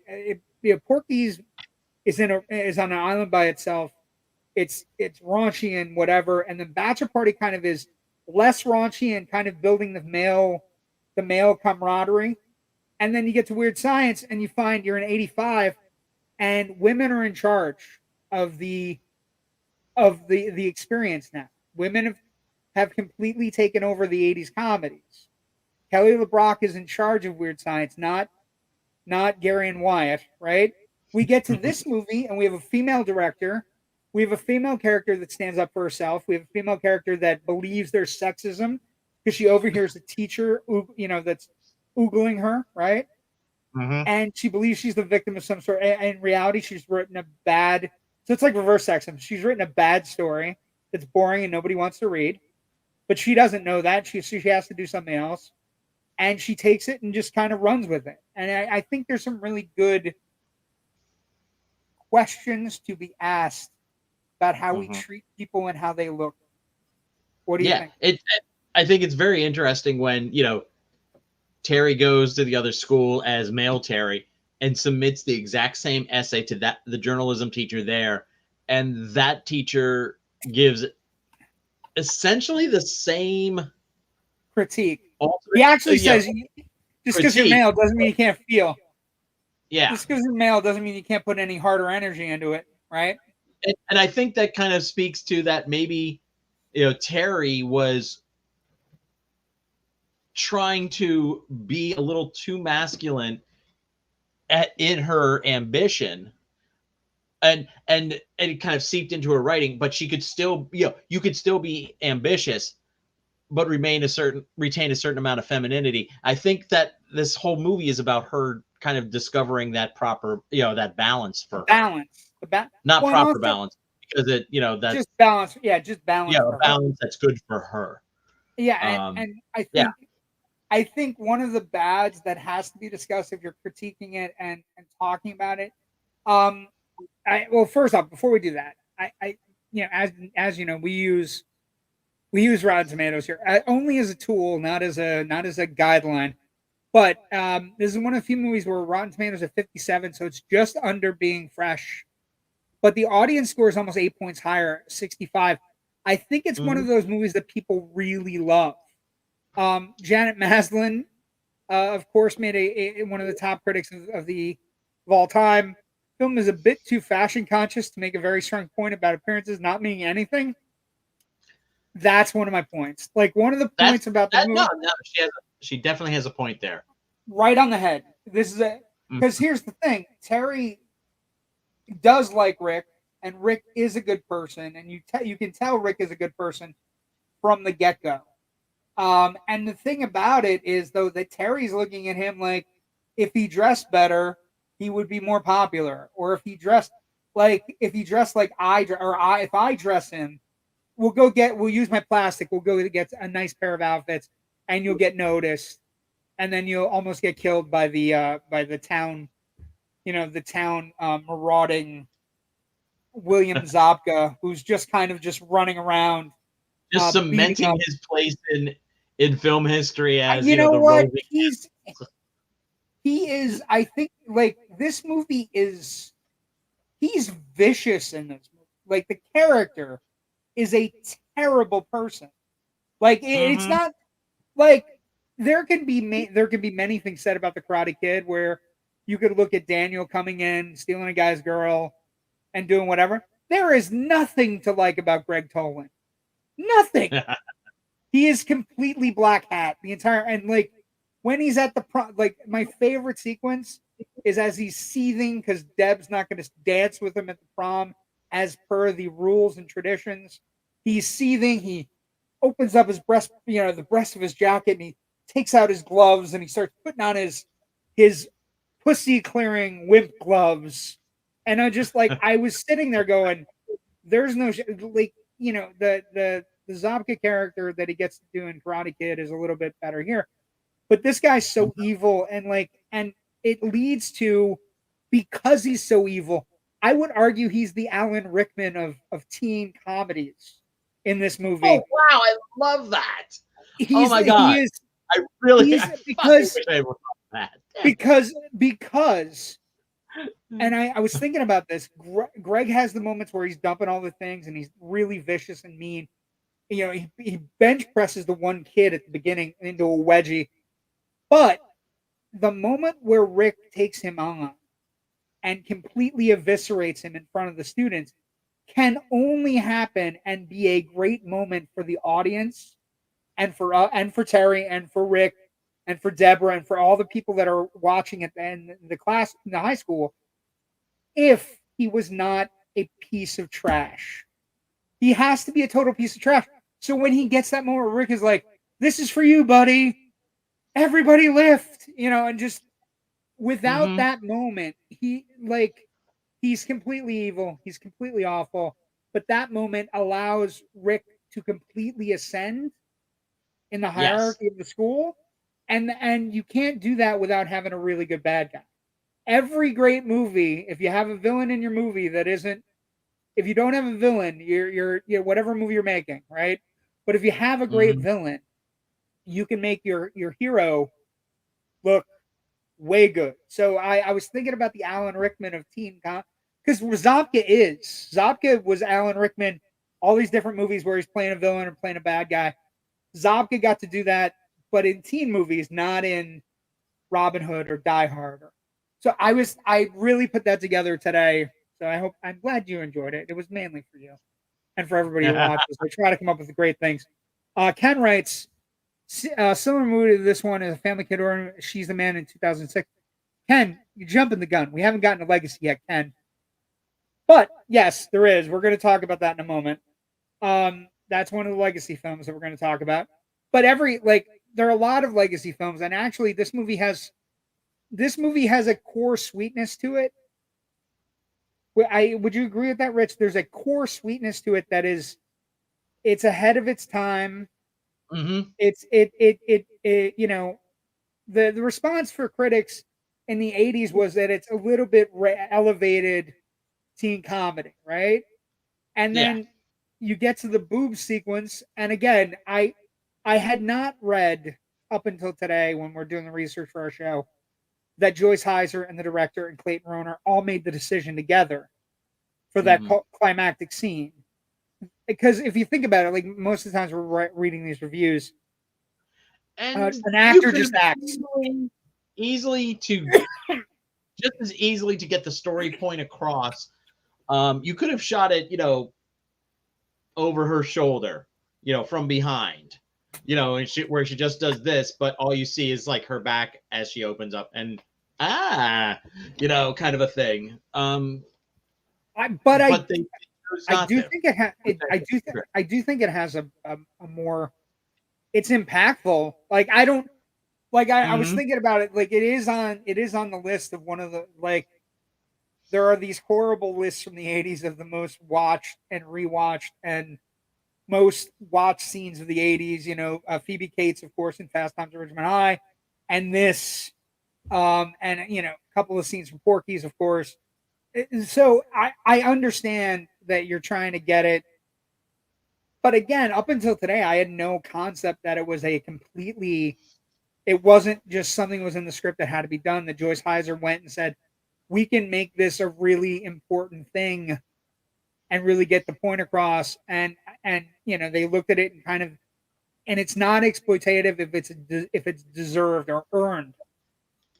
Porky's is on an island by itself. It's raunchy and whatever, and then Bachelor Party kind of is less raunchy and kind of building the male camaraderie. And then you get to Weird Science and you find you're in 85 and women are in charge of the experience now. Women have completely taken over the 80s comedies. Kelly LeBrock is in charge of Weird Science, not Gary and Wyatt, right? We get to this movie and we have a female director. We have a female character that stands up for herself. We have a female character that believes there's sexism because she overhears the teacher, that's oogling her, right? And she believes she's the victim of some sort. In reality, she's written a bad. So it's like reverse sexism. She's written a bad story that's boring and nobody wants to read, but she doesn't know that. She has to do something else, and she takes it and just kind of runs with it. And I think there's some really good questions to be asked about how we treat people and how they look. What do you think? I think it's very interesting when Terri goes to the other school as male Terri and submits the exact same essay to the journalism teacher there, and that teacher gives essentially the same critique. He actually says, just because you're male doesn't mean you can't feel. Yeah. Just because you're male doesn't mean you can't put any heart or energy into it, right? And I think that kind of speaks to that maybe, Terri was trying to be a little too masculine in her ambition, and it kind of seeped into her writing, but she could still, you could still be ambitious, but retain a certain amount of femininity. I think that this whole movie is about her kind of discovering that proper, that balance for her. Balance. Not well, proper also, balance, because that's just balance. Yeah, just balance. a For balance that's good for her. Yeah, and I think one of the bads that has to be discussed if you're critiquing it and talking about it. Well, first off, before we do that, as you know, we use Rotten Tomatoes here only as a tool, not as a guideline. But this is one of the few movies where Rotten Tomatoes at 57, so it's just under being fresh. But the audience score is almost 8 points higher, 65. I think it's one of those movies that people really love. Janet Maslin, of course, made one of the top critics of all time. Film is a bit too fashion conscious to make a very strong point about appearances not meaning anything. That's one of my points. Like one of the points about the movie. No, she definitely has a point there. Right on the head. This is it. Because here's the thing: Terri does like Rick, and Rick is a good person, and you can tell Rick is a good person from the get go. And the thing about it is, though, that Terry's looking at him like if he dressed better, he would be more popular, or if he dressed like if I dress him, we'll use my plastic, we'll go get a nice pair of outfits, and you'll get noticed, and then you'll almost get killed by the town, marauding William Zabka, who's just kind of just running around, just cementing his place in film history as you know what he is. I think like this movie is he's vicious in this movie. Like the character is a terrible person. Like it's not like there can be many things said about the Karate Kid where you could look at Daniel coming in, stealing a guy's girl, and doing whatever. There is nothing to like about Greg Toland. Nothing. He is completely black hat the entire, and like when he's at the prom, like my favorite sequence is as he's seething because Deb's not going to dance with him at the prom as per the rules and traditions. He's seething. He opens up his breast, the breast of his jacket, and he takes out his gloves and he starts putting on his pussy clearing wimp gloves. And I was sitting there going, there's no like, the Zabka character that he gets to do in Karate Kid is a little bit better here. But this guy's so evil, and it leads to, because he's so evil, I would argue he's the Alan Rickman of teen comedies in this movie. Oh wow, I love that. Oh my god. I really because and I was thinking about this. Greg has the moments where he's dumping all the things and he's really vicious and mean. He bench presses the one kid at the beginning into a wedgie. But the moment where Rick takes him on and completely eviscerates him in front of the students can only happen and be a great moment for the audience and for Terri and for Rick and for Deborah and for all the people that are watching it in the class in the high school, if he was not a piece of trash. He has to be a total piece of trash. So when he gets that moment where Rick is like, "This is for you, buddy. Everybody lift," and just without that moment, he's completely evil. He's completely awful. But that moment allows Rick to completely ascend in the hierarchy of the school. And you can't do that without having a really good bad guy. Every great movie, if you have a villain in your movie that isn't, if you don't have a villain, you're whatever movie you're making, right? But if you have a great villain, you can make your hero look way good. So I was thinking about the Alan Rickman of teen because Zabka was Alan Rickman, all these different movies where he's playing a villain or playing a bad guy. Zabka got to do that, but in teen movies, not in Robin Hood or Die Hard. So I really put that together today. So I'm glad you enjoyed it. It was mainly for you and for everybody who watches. I try to come up with great things. Ken writes, similar movie to this one is a family kid or She's the Man in 2006. Ken, you're jumping the gun. We haven't gotten a legacy yet, Ken. But yes, there is. We're going to talk about that in a moment. That's one of the legacy films that we're going to talk about. but there are a lot of legacy films, and actually, this movie has a core sweetness to it. Would you agree with that, Rich? There's a core sweetness to it that is, it's ahead of its time. Mm-hmm. The response for critics in the 80s was that it's a little bit elevated teen comedy, right? And Yeah. then you get to the boob sequence, and again, I had not read up until today when we're doing the research for our show that Joyce Hyser and the director and Clayton Rohner all made the decision together for that climactic scene. Because if you think about it, like most of the times we're reading these reviews, And an you actor could just have acts. easily just as easily to get the story point across. You could have shot it, over her shoulder, from behind, and where she just does this, but all you see is like her back as she opens up and kind of a thing. But they chose I not do to. think I do think it has a more, it's impactful. Like I don't like I was thinking about it. Like it is on the list of one of the, like, there are these horrible lists from the 80s of the most watched and rewatched and most watched scenes of the 80s. Phoebe Cates, of course, in Fast Times at Ridgemont High, and this, and a couple of scenes from Porky's, of course. So I understand that you're trying to get it, but again, up until today, I had no concept that it was it wasn't just something that was in the script that had to be done. That Joyce Hyser went and said, we can make this a really important thing and really get the point across. And they looked at it and and it's not exploitative if it's deserved or earned.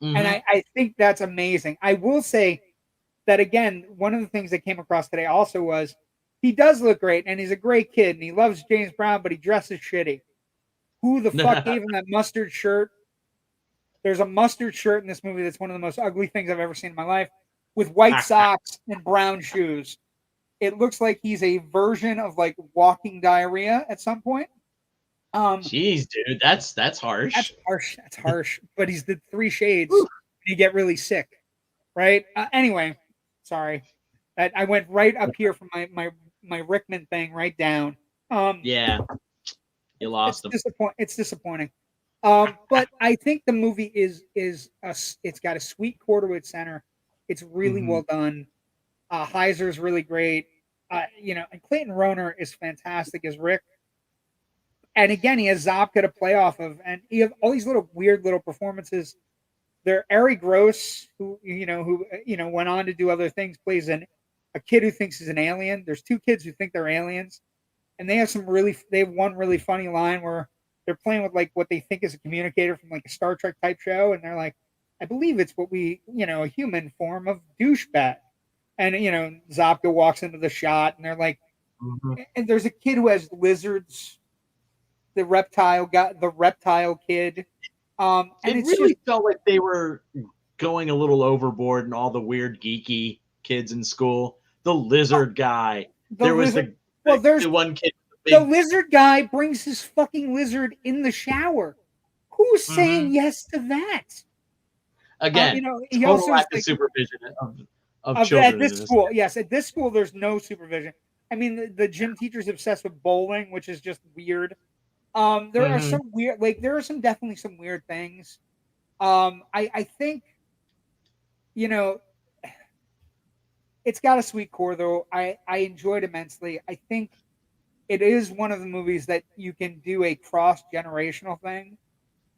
And I think that's amazing. I will say that again, one of the things that came across today also was he does look great and he's a great kid and he loves James Brown, but he dresses shitty. Who the fuck gave him that mustard shirt? There's a mustard shirt in this movie that's one of the most ugly things I've ever seen in my life, with white socks and brown shoes. It looks like he's a version of like walking diarrhea at some point. Jeez, dude, that's harsh. That's harsh. That's harsh. But he's the three shades. You get really sick, right? Anyway, sorry. I went right up here from my Rickman thing right down. Yeah, you lost him. It's disappointing. But I think the movie it's got a sweet core to its center. It's really well done. Hyser is really great. And Clayton Rohner is fantastic as Rick. And again, he has Zabka to play off of, and you have all these little weird little performances. There, Ari Gross, who went on to do other things, plays a kid who thinks he's an alien. There's two kids who think they're aliens, and they have one really funny line where they're playing with like what they think is a communicator from like a Star Trek type show, and they're like, I believe it's what a human form of douchebag. And Zabka walks into the shot, and they're like, and there's a kid who has lizards, the reptile kid. And it really felt like they were going a little overboard, and all the weird geeky kids in school. The lizard guy. There's the one kid. The lizard guy brings his fucking lizard in the shower. Who's saying yes to that? Again, he total also lack of supervision of children at this school. Yes, at this school, there's no supervision. I mean, the gym teacher's obsessed with bowling, which is just weird. There are some weird, there are definitely some weird things. I think, it's got a sweet core though. I enjoyed immensely. I think it is one of the movies that you can do a cross-generational thing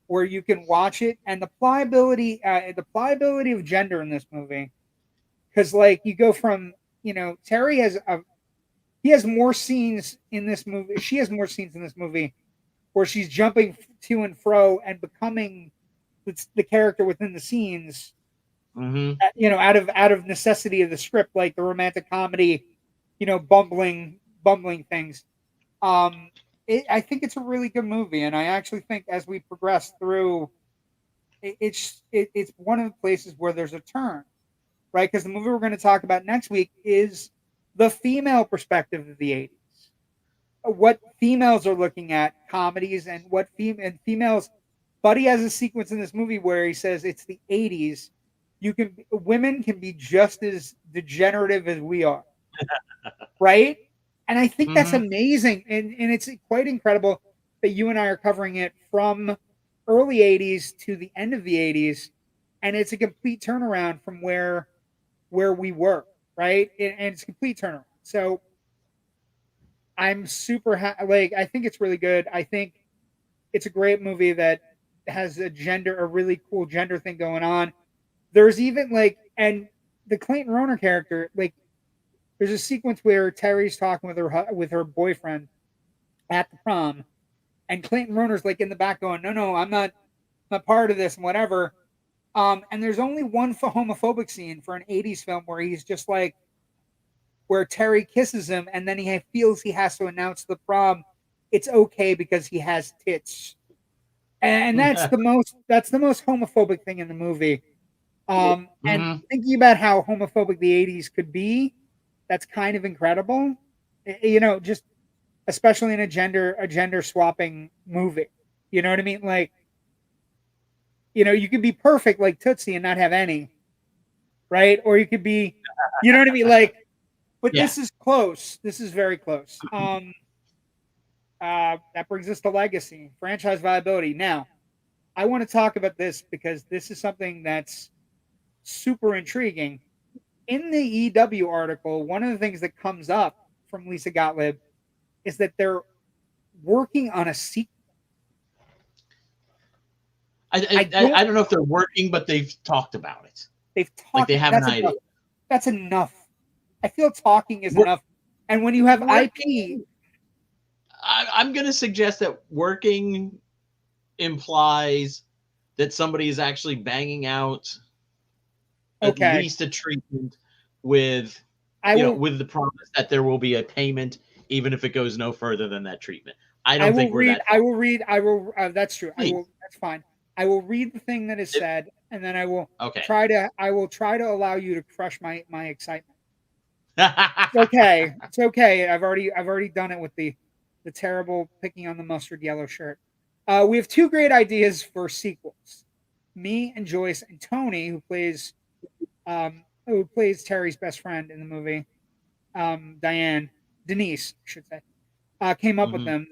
where you can watch it, and the pliability of gender in this movie, because like you go from Terri has more scenes in this movie. She has more scenes in this movie where she's jumping to and fro and becoming the character within the scenes. Out of necessity of the script, like the romantic comedy, bumbling things. I think it's a really good movie, and I actually think as we progress through, it's one of the places where there's a turn, right? Because the movie we're going to talk about next week is the female perspective of the 80s. what females are looking at comedies and what females. Buddy has a sequence in this movie where he says it's the 80s. Women can be just as degenerative as we are, right? And I think that's Mhm. amazing, and it's quite incredible that you and I are covering it from early 80s to the end of the 80s, and it's a complete turnaround from where we were, right? And it's a complete turnaround. So I'm super like I think it's really good. I think it's a great movie that has a really cool gender thing going on. There's even like and the Clayton Roner character, like there's a sequence where Terri's talking with her boyfriend at the prom, and Clayton Roner's like in the back going, "No, I'm not part of this and whatever." And there's only one homophobic scene for an '80s film where he's just like where Terri kisses him, and then he feels he has to announce the prom. It's okay because he has tits, and that's the most homophobic thing in the movie. And Mhm. thinking about how homophobic the '80s could be, that's kind of incredible. Just especially in a gender swapping movie. You know what I mean? Like, you could be perfect like Tootsie and not have any, right? Or you could be, you know what I mean? Like, but Yeah. this is close. This is very close. That brings us to legacy, franchise viability. Now, I want to talk about this because this is something that's super intriguing. In the EW article, one of the things that comes up from Lisa Gottlieb is that they're working on a sequel. I I don't. don't know if they're working, but they've talked about it. They've Like talked. they have an That's idea. enough. That's enough. I feel talking is Work, enough. And when you have IP, working, I'm going to suggest that working implies that somebody is actually banging out at okay, least a treatment with, I will. with the promise that there will be a payment, even if it goes no further than that treatment. I I don't will think we're read. that I far. will read. I will. That's true. I Please. will. That's fine. I will read the thing that is It, said, and then I will okay. try to. I will try to allow you to crush my excitement. It's okay. It's okay. I've already done it with the terrible picking on the mustard yellow shirt. We have two great ideas for sequels. Me and Joyce and Tony, who plays Terry's best friend in the movie, Denise, I should say, came up with Mhm. them.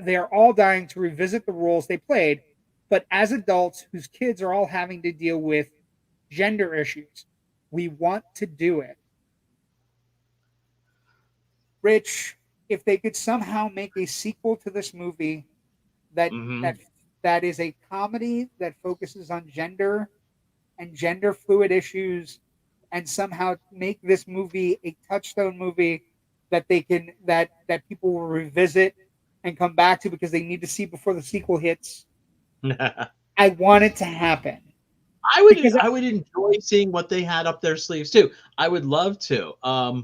They are all dying to revisit the roles they played, but as adults whose kids are all having to deal with gender issues. We want to do it. Rich, if they could somehow make a sequel to this movie that that Mhm. that is a comedy that focuses on gender and gender fluid issues and somehow make this movie a touchstone movie that people will revisit and come back to because they need to see before the sequel hits. I want it to happen because I would enjoy seeing what they had up their sleeves too. I would love to. I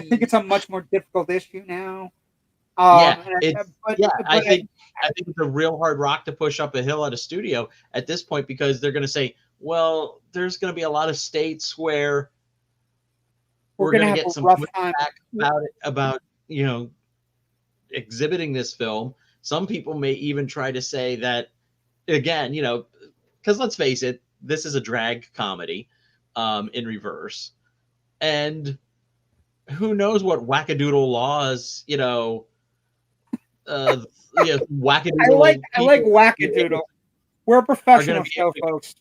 think it's Honestly, a much more difficult issue now. yeah, And, it's but yeah. but I think it's a real hard rock to push up a hill at a studio at this point because they're going to say, well, there's going to be a lot of states where we're we're gonna going to have get a some rough time. pushback about it, about exhibiting this film. Some people may even try to say that again, because let's face it, this is a drag comedy in reverse, and who knows what wackadoodle laws, uh, I like wackadoodle I like people wackadoodle. We're a are going professional to be show, able folks.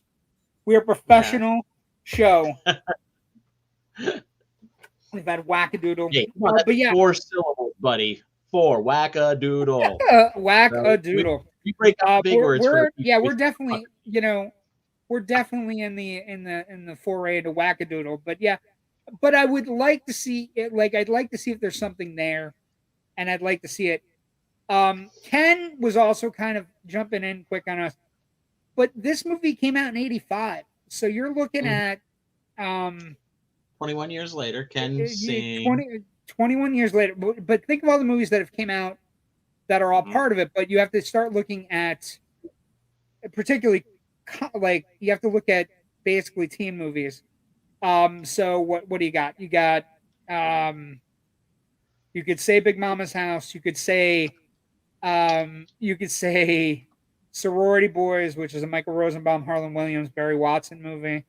We're a to. professional show. We've had wackadoodle. Yeah, come on, that's But yeah, 4 syllables, buddy. 4 wackadoodle. So wackadoodle. we break up the big We're words for the we're people. yeah, we're definitely in the foray to wackadoodle. But yeah, but I would like to see it. Like I'd like to see if there's something there, and I'd like to see it. Ken was also kind of jumping in quick on us, but this movie came out in '85, so you're looking Mhm. at um 21 years later, Ken Sing. 20, 21 years later. But think of all the movies that have came out that are all Mhm. part of it. But you have to start looking at particularly like you have to look at basically teen movies. So what do you got? You got um You could say Big Mama's House. You could say Sorority Boys, which is a Michael Rosenbaum, Harlan Williams, Barry Watson movie.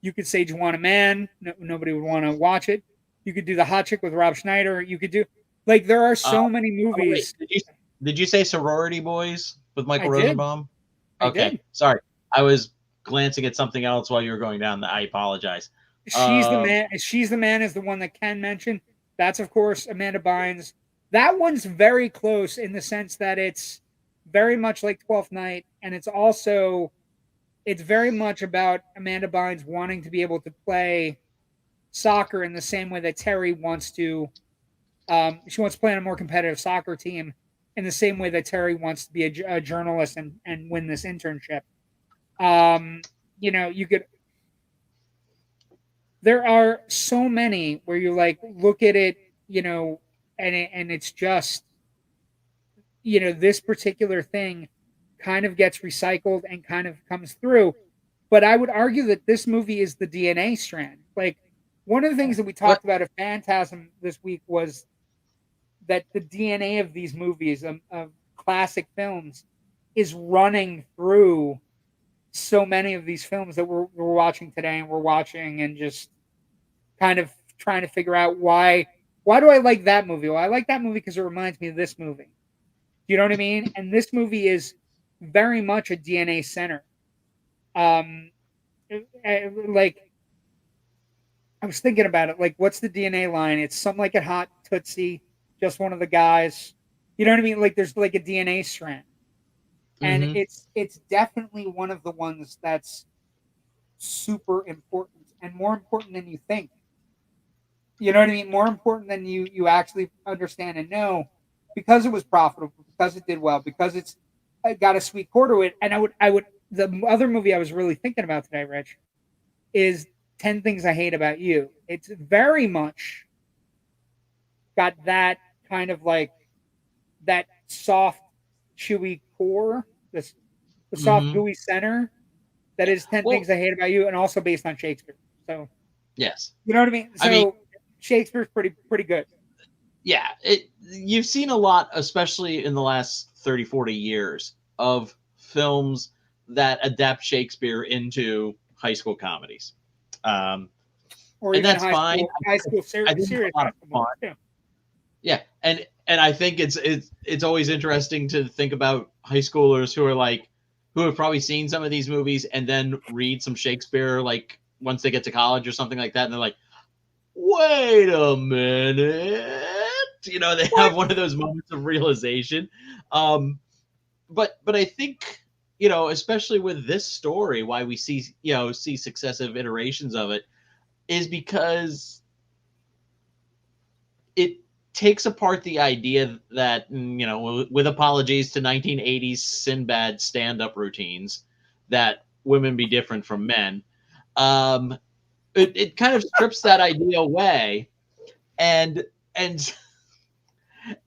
You could say Juwanna Mann. No, nobody would want to watch it. You could do The Hot Chick with Rob Schneider. You could do like there are so many Oh, wait, movies. did you say Sorority Boys with I Michael did. Rosenbaum? I Okay, did. sorry. I was glancing at something else while you were going down. I apologize. She's the man. She's the man is the one that Ken mentioned. That's of course Amanda Bynes. That one's very close in the sense that it's very much like 12th Night, and it's very much about Amanda Bynes wanting to be able to play soccer in the same way that Terri wants to. She wants to play on a more competitive soccer team in the same way that Terri wants to be a journalist and win this internship. You know, you could. There are so many where you like look at it, you know, and it's just, you know, this particular thing kind of gets recycled and kind of comes through. But I would argue that this movie is the DNA strand. Like one of the things that we What? talked about at Phantasm this week was that the DNA of these movies, of classic films, is running through so many of these films that we're watching today, and we're watching and just kind of trying to figure out why do I like that movie? Well, I like that movie because it reminds me of this movie. You know what I mean? And this movie is very much a DNA center. Like I was thinking about it. Like, what's the DNA line? It's something like a hot Tootsie, just one of the guys. You know what I mean? Like, there's like a DNA strand, and Mm-hmm. it's definitely one of the ones that's super important and more important than you think. You know what I mean? More important than you actually understand and know, because it was profitable, because it did well, because it got a sweet core to it. And I would the other movie I was really thinking about today, Rich, is 10 Things I Hate About You. It's very much got that kind of like that soft, chewy core, the soft, Mm-hmm. gooey center that is 10 Well, Things I Hate About You, and also based on Shakespeare. So yes. you know what I mean? I mean, So Shakespeare's pretty good. yeah, you've seen a lot, especially in the last 30, 40 years, of films that adapt Shakespeare into high school comedies. Um, Or and even that's fine. high school I think it's serious a lot high of school fun. movies too. Yeah, and I think it's always interesting to think about high schoolers who have probably seen some of these movies and then read some Shakespeare like once they get to college or something like that, and they're like, wait a minute. You know, they What? have one of those moments of realization. Um, but I think, especially with this story, why we see successive iterations of it is because it takes apart the idea that, with apologies to 1980s Sinbad stand-up routines, that women be different from men. Um, it kind of strips that idea away and and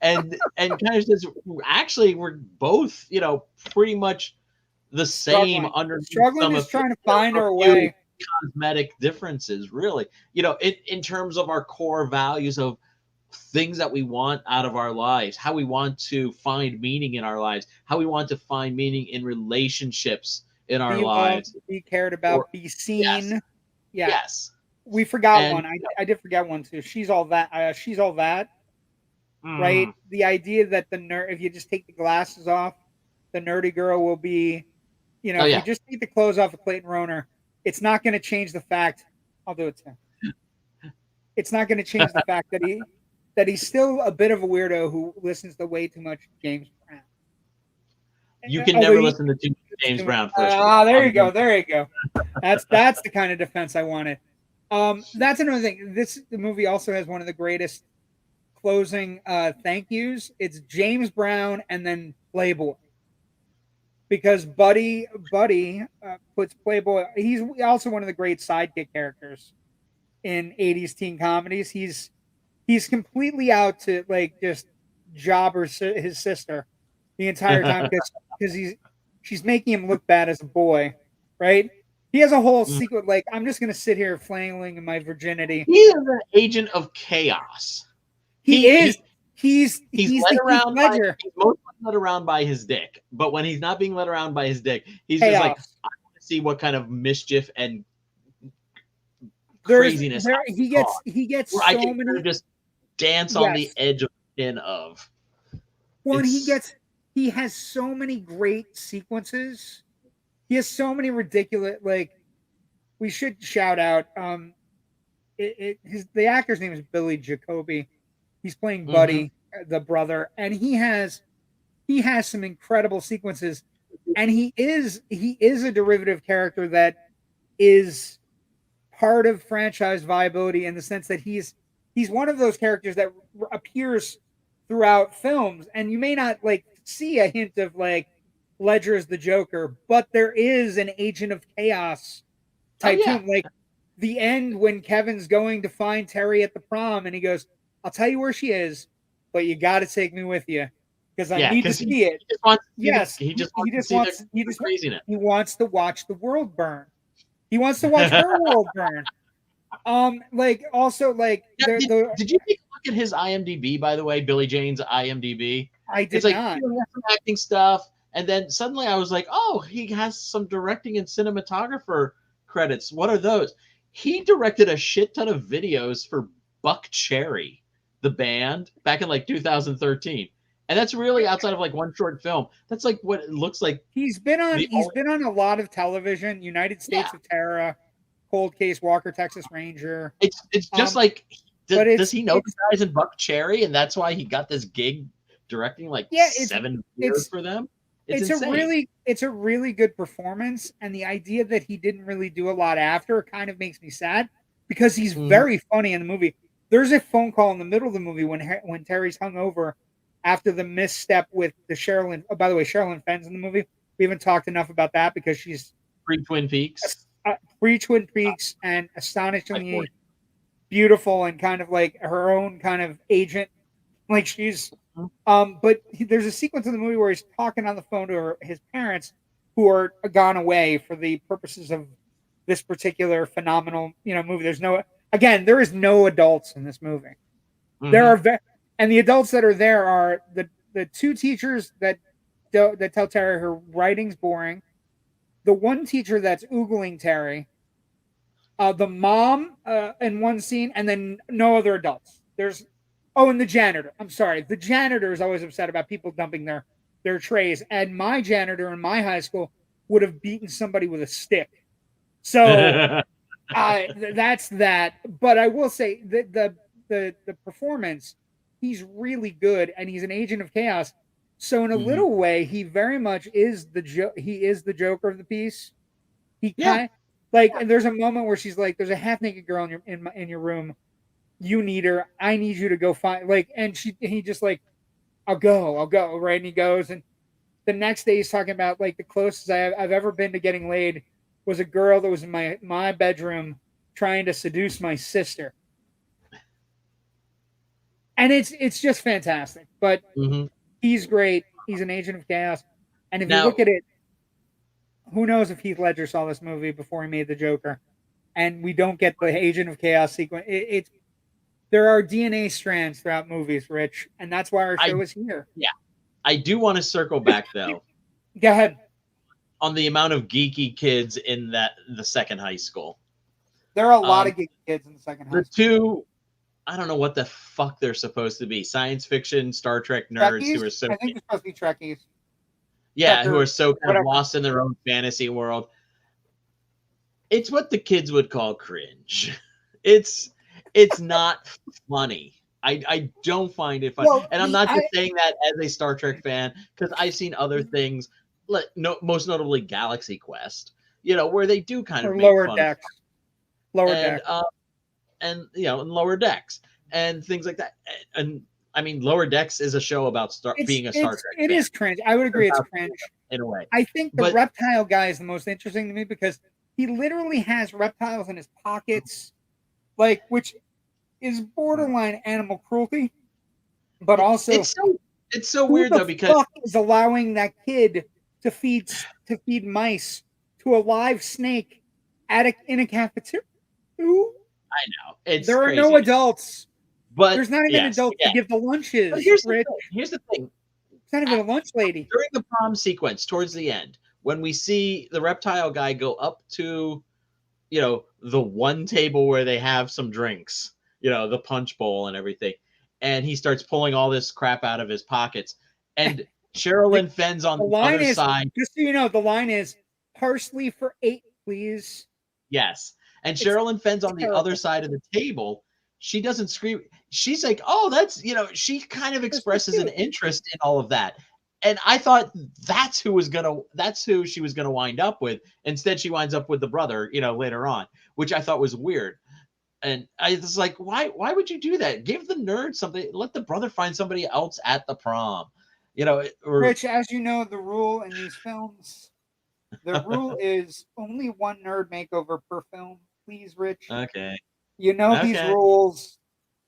and kind of says, actually, we're both, pretty much the same underneath Struggling some is of trying to find a our few way. cosmetic differences, really. In terms of our core values of things that we want out of our lives, how we want to find meaning in our lives, how we want to find meaning in relationships in our Be loved, lives. be cared Or about, be yes, seen. Yeah, yes, we forgot and one. I did forget one too. She's all that. She's all that. Right. mm, The idea that the nerd, if you just take the glasses off, the nerdy girl will be, oh if we yeah, just take the clothes off of Clayton Roner, it's not going to change the fact. I'll do it too. It's not going to change the fact that he's still a bit of a weirdo who listens to way too much James Brown. you can Although never he, listen to James too, Brown. First of all, there you go, there you go. That's the kind of defense I wanted. That's another thing. The movie also has one of the greatest closing thank yous. It's James Brown and then Playboy, because Buddy puts Playboy. He's also one of the great sidekick characters in 80s teen comedies. He's completely out to like just jobber his sister the entire time because she's making him look bad as a boy, right? He has a whole Mm. secret like I'm just gonna sit here flailing in my virginity. He is an agent of chaos. He He is. he He's led the Heath around Ledger. he's mostly led around by his dick. But when he's not being led around by his dick, he's just like, Chaos. I want to see what kind of mischief and There's craziness there he gets where I so can many just dance on the yes. edge of the pin of. When It's he has so many great sequences. He has so many ridiculous like we should shout out the actor's name is Billy Jacoby. He's playing mhm. Buddy, the brother, and he has some incredible sequences, and he is a derivative character that is part of franchise viability in the sense that he's one of those characters that appears throughout films, and you may not like see a hint of like Ledger as the Joker, but there is an Agent of Chaos Oh type to yeah. him. Like the end when Kevin's going to find Terri at the prom, and he goes, "I'll tell you where she is, but you got to take me with you because I Yeah, need to because see it." he just wants to see Yes, he just he wants to just see wants the craziness. he wants to watch the world burn. He wants to watch her world burn. Like also like Yeah, the did you take a look at his IMDb, by the way, Billy Jane's IMDb? I It's did like, not. he has some acting stuff, and then suddenly I was like, oh, he has some directing and cinematographer credits. What are those? He directed a shit ton of videos for Buck Cherry, the band, back in like 2013. And that's really outside of like one short film. That's like what it looks like. He's The only been on a lot of television, United Yeah, States of Terror, Cold Case, Walker, Texas Ranger. it's just Um, like but does he know the it's guys in Buck Cherry, and that's why he got this gig directing like yeah, 7 years it's for them? It's insane. it's a really good performance, and the idea that he didn't really do a lot after kind of makes me sad because he's Mhm. very funny in the movie. There's a phone call in the middle of the movie when Terry's hungover after the misstep with the Sherilyn. Oh, by the way, Sherilyn Fenn's in the movie. We haven't talked enough about that because she's Pre Twin Peaks. pre Twin Peaks and My astonishingly point. beautiful and kind of like her own kind of agent. Like she's Mhm. but there's a sequence in the movie where he's talking on the phone to his parents who are gone away for the purposes of this particular phenomenal, movie. There is no adults in this movie. There Mhm. are and the adults that are there are the two teachers that tell Terry her writing's boring, the one teacher that's oogling Terry, the mom in one scene, and then no other adults. And the janitor. I'm sorry, the janitor is always upset about people dumping their trays, and my janitor in my high school would have beaten somebody with a stick. So that's that. But I will say that the performance, he's really good, and he's an agent of chaos. So in a Mhm. little way, he very much is he is the Joker of the piece. He Yeah. kind like, and there's a moment where she's like, "There's a half naked girl in your room. You need her. I need you to go find and he just like, I'll go, right?" And he goes, and the next day he's talking about like the closest I've ever been to getting laid was a girl that was in my bedroom trying to seduce my sister, and it's just fantastic. But Mhm. he's great. He's an agent of chaos, and if you look Now, at it, who knows if Heath Ledger saw this movie before he made the Joker, and we don't get the agent of chaos sequence. It's there are DNA strands throughout movies, Rich, and that's why our I show is here. yeah, I do want to circle back though Go ahead. on the amount of geeky kids in the second high school. There are a lot Um, of geek kids in the second high the school. two, I don't know what the fuck they're supposed to be. Science fiction, Star Trek nerds Trekkies? who are so I think they're supposed to be Trekkies. who Trekkers, are so kind of whatever. lost in their own fantasy world. It's what the kids would call cringe. It's not funny. I don't find it funny. Well, And I'm not just saying that as a Star Trek fan, because I've seen other things, like most notably Galaxy Quest, where they do kind of or make lower fun of decks. Lower and deck. and and Lower Decks and things like that. And I mean, Lower Decks is a show about being a Star Trek It fan is cringe. I would agree it's cringe. in a way. I think the But reptile guy is the most interesting to me because he literally has reptiles in his pockets, like which is borderline animal cruelty, but also it's so who weird the though, because fuck is allowing that kid to feed mice to a live snake in a cafeteria? Who? I know it's There are no craziness. adults. But There's not even yes, adults to yeah. give the But lunches, here's the Rich. thing. Here's the thing. It's not even a lunch lady. During the prom sequence, towards the end, when we see the reptile guy go up to, the one table where they have some drinks, the punch bowl and everything, and he starts pulling all this crap out of his pockets, and Sherilyn Fenn's on The the line other is, side. just so you know, the line is parsley for 8, please. Yes. And It's Sherilyn Fenn's on the terrible. other side of the table. She doesn't scream. She's like, oh, that's, she kind of expresses an interest in all of that. And I thought that's who she was gonna wind up with. Instead, she winds up with the brother, later on, which I thought was weird. And I was like, why would you do that? Give the nerd something, let the brother find somebody else at the prom. Rich, as you know, the rule in these films, the rule is only one nerd makeover per film. Please, Rich. Okay. You know these Okay. rules.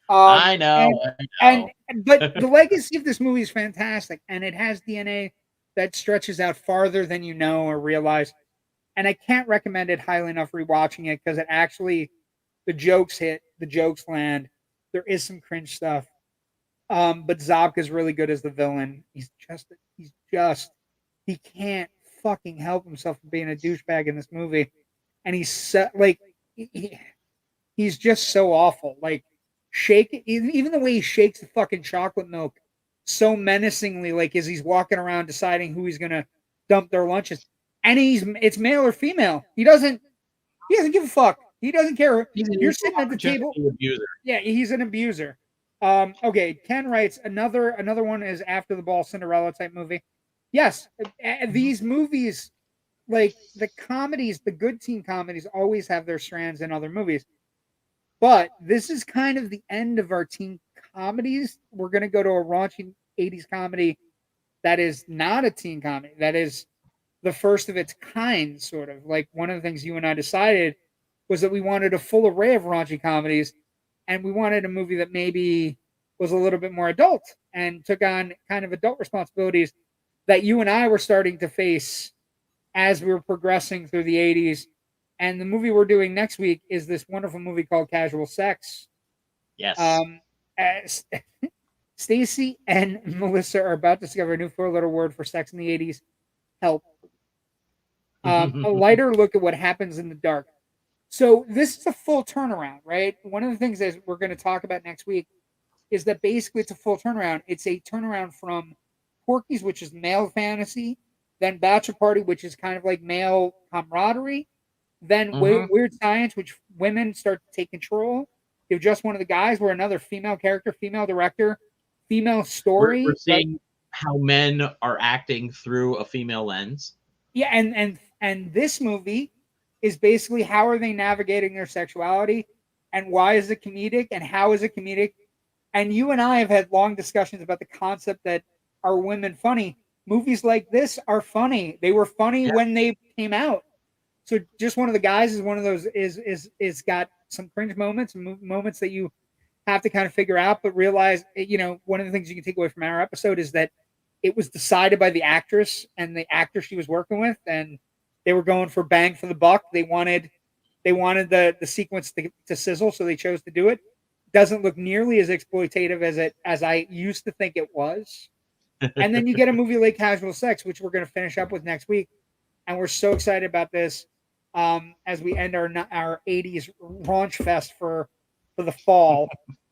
I know. But the legacy of this movie is fantastic, and it has DNA that stretches out farther than you know or realize. And I can't recommend it highly enough rewatching it because it actually, the jokes hit, the jokes land. There is some cringe stuff. But Zabka's really good as the villain. He can't fucking help himself from being a douchebag in this movie. And he's so, like, he's just so awful. Like, even the way he shakes the fucking chocolate milk so menacingly, like as he's walking around deciding who he's gonna dump their lunches. And it's male or female. He doesn't give a fuck. He doesn't care. You're sitting at the table. Abuser. Yeah, he's an abuser. Okay, Ken writes another one is After the Ball Cinderella type movie. Yes, these movies, like the comedies, the good teen comedies, always have their strands in other movies. But this is kind of the end of our teen comedies. We're going to go to a raunchy 80s comedy that is not a teen comedy. That is the first of its kind, sort of. Like one of the things you and I decided was that we wanted a full array of raunchy comedies, and we wanted a movie that maybe was a little bit more adult and took on kind of adult responsibilities that you and I were starting to face as we were progressing through the 80s. And the movie we're doing next week is this wonderful movie called Casual Sex. Yes. Stacy and Melissa are about to discover a new four-letter word for sex in the 80s. Help. A lighter look at what happens in the dark. So this is a full turnaround, right? One of the things that we're going to talk about next week is that basically it's a full turnaround. It's a turnaround from Porky's, which is male fantasy, then Bachelor Party, which is kind of like male camaraderie, then Weird Science, which women start to take control. You're just one of the guys, where another female character, female director, female story. We're seeing how men are acting through a female lens. Yeah, and this movie is basically how are they navigating their sexuality, and why is it comedic, and how is it comedic. And you and I have had long discussions about the concept that are women funny. Movies like this are funny. They were funny when they came out. So just one of the guys is one of those is got some cringe moments, moments that you have to kind of figure out, but realize, one of the things you can take away from our episode is that it was decided by the actress and the actor she was working with, and they were going for bang for the buck. They wanted the sequence to sizzle, so they chose to do it. Doesn't look nearly as exploitative as I used to think it was. And then you get a movie like Casual Sex, which we're going to finish up with next week, and we're so excited about this as we end our 80s raunch fest for the fall,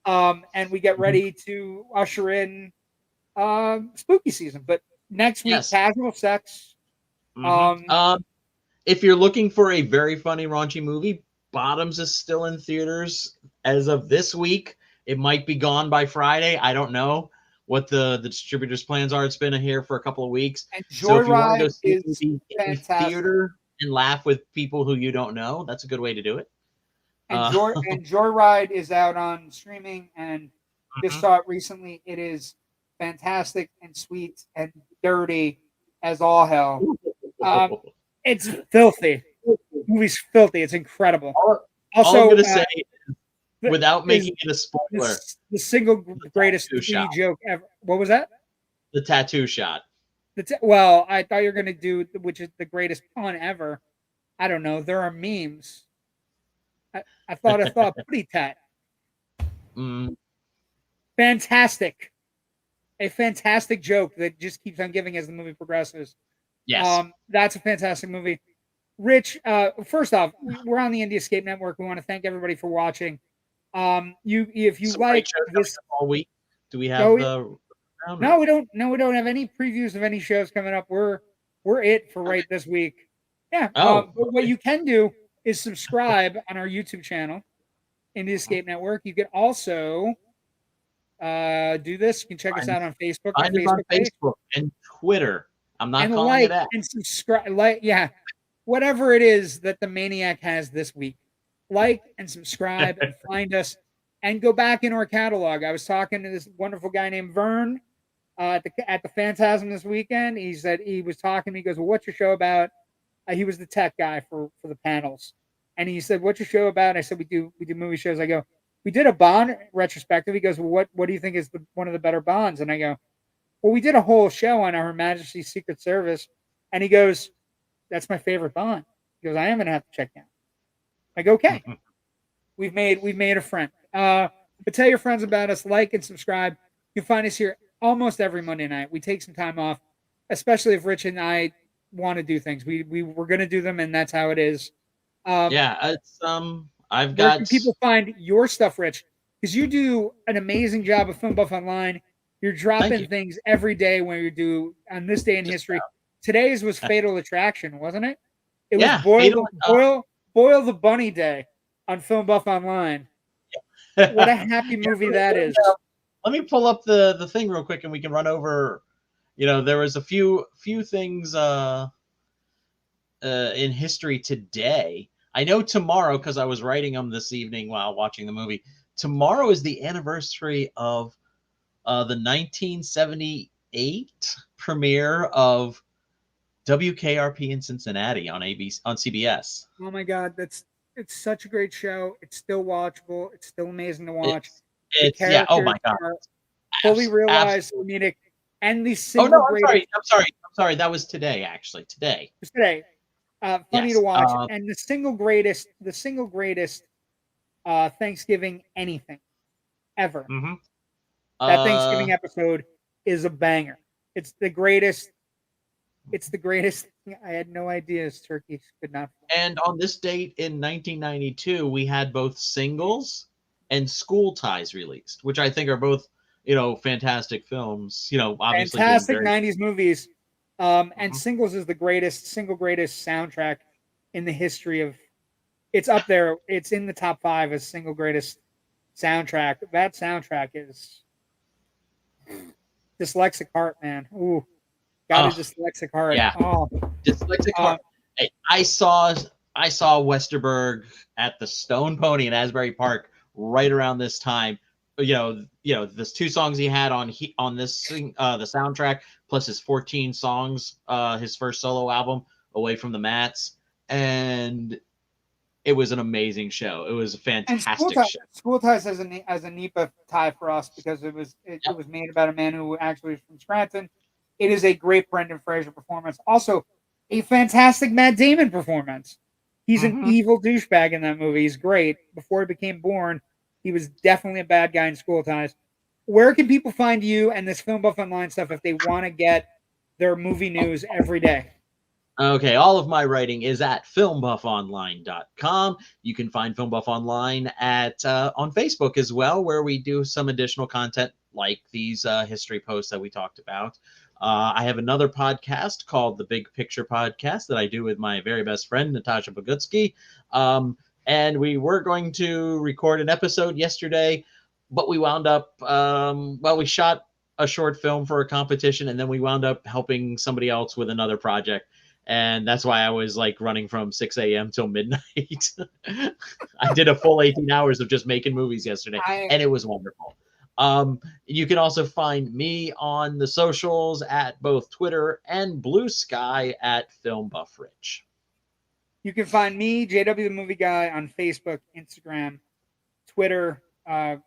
and we get ready to usher in spooky season. But next week, Casual Sex. If you're looking for a very funny raunchy movie, Bottoms is still in theaters as of this week. It might be gone by Friday. I don't know what the distributor's plans are. It's been here for a couple of weeks. And Joyride, so if you want to go see is in a theater and laugh with people who you don't know, that's a good way to do it. And Joyride is out on streaming, and just saw it recently. It is fantastic and sweet and dirty as all hell. It's filthy. The movie's filthy. It's incredible. All I'm going to say, without making it a spoiler, the single greatest joke ever. What was that? The tattoo shot. Well, I thought you were going to do, which is the greatest pun ever. I don't know. There are memes. I thought pretty tat. fantastic. A fantastic joke that just keeps on giving as the movie progresses. Yes. That's a fantastic movie. Rich, first off, we're on the Indie Escape Network. We want to thank everybody for watching. If you Some great like shows this, coming up all week. Do we have no, the? no, we don't. No, we don't have any previews of any shows coming up. We're it for right this week. Yeah. Oh, But what you can do is subscribe on our YouTube channel, Indie Escape Network. You can also do this. You can check us out on Facebook, our find us on Facebook page, Facebook and Twitter. I'm not and calling it like that. and subscribe. Like, yeah, whatever it is that the Maniac has this week, like and subscribe and find us and go back in our catalog. I was talking to this wonderful guy named Vern at the Phantasm this weekend. He said he was talking to me. He goes, "Well, what's your show about?" He was the tech guy for the panels, and he said, "What's your show about?" And I said, "We do movie shows." I go, "We did a Bond retrospective." He goes, "Well, what do you think is one of the better Bonds?" And I go, "Well, we did a whole show on Her Majesty's Secret Service," and he goes, "That's my favorite Bond." He goes, "I am gonna have to check down." I go, "Okay, we've made a friend." But tell your friends about us, like and subscribe. You can find us here almost every Monday night. We take some time off, especially if Rich and I want to do things. We're gonna do them, and that's how it is. Yeah, it's I've Where can got. people find your stuff, Rich? Because you do an amazing job of Film Buff Online. You're Thank dropping you. things every day when you do on this day in Just history. Today's was Fatal Attraction, wasn't it? It was yeah, fatal. Boil the Bunny Day on Film Buff Online. What a happy movie that is. Let me pull up the thing real quick, and we can run over. There was a few things in history today. I know tomorrow, because I was writing them this evening while watching the movie. Tomorrow is the anniversary of the 1978 premiere of WKRP in Cincinnati on CBS. Oh my God, it's such a great show. It's still watchable. It's still amazing to watch. It's yeah. Oh my God. Are fully realized comedic, and the single I'm greatest. I'm sorry. That was today, actually. Today. Funny Yes. to watch, and the single greatest Thanksgiving anything ever. Mm-hmm. That Thanksgiving episode is a banger. It's the greatest. It's the greatest. I had no idea turkeys could not fly. And on this date in 1992, we had both Singles and School Ties released, which I think are both, fantastic films. Obviously Fantastic being very... 90s movies. And Singles is the single greatest soundtrack in the history of. It's up there. It's in the top 5 as single greatest soundtrack. That soundtrack is Dyslexic Heart, man. Ooh, got a dyslexic heart. Yeah, Dyslexic Heart. I saw Westerberg at the Stone Pony in Asbury Park right around this time. There's 2 songs he had on this the soundtrack, plus his 14 songs, his first solo album, Away from the Mats, and it was an amazing show. It was a fantastic show. School Ties as a NEPA tie for us because it was made about a man who actually is from Scranton. It is a great Brendan Fraser performance. Also, a fantastic Matt Damon performance. He's an evil douchebag in that movie. He's great. Before he became Bourne, he was definitely a bad guy in School Ties. Where can people find you and this Film Buff Online stuff if they want to get their movie news every day? Okay, all of my writing is at filmbuffonline.com. You can find Film Buff Online on Facebook as well, where we do some additional content like these history posts that we talked about. I have another podcast called The Big Picture Podcast that I do with my very best friend, Natasha Bogutsky. And we were going to record an episode yesterday, but we wound up, we shot a short film for a competition, and then we wound up helping somebody else with another project. And that's why I was running from 6 a.m. till midnight. I did a full 18 hours of just making movies yesterday, and it was wonderful. You can also find me on the socials at both Twitter and Blue Sky at FilmBuffRich. You can find me, JW the Movie Guy, on Facebook, Instagram, Twitter,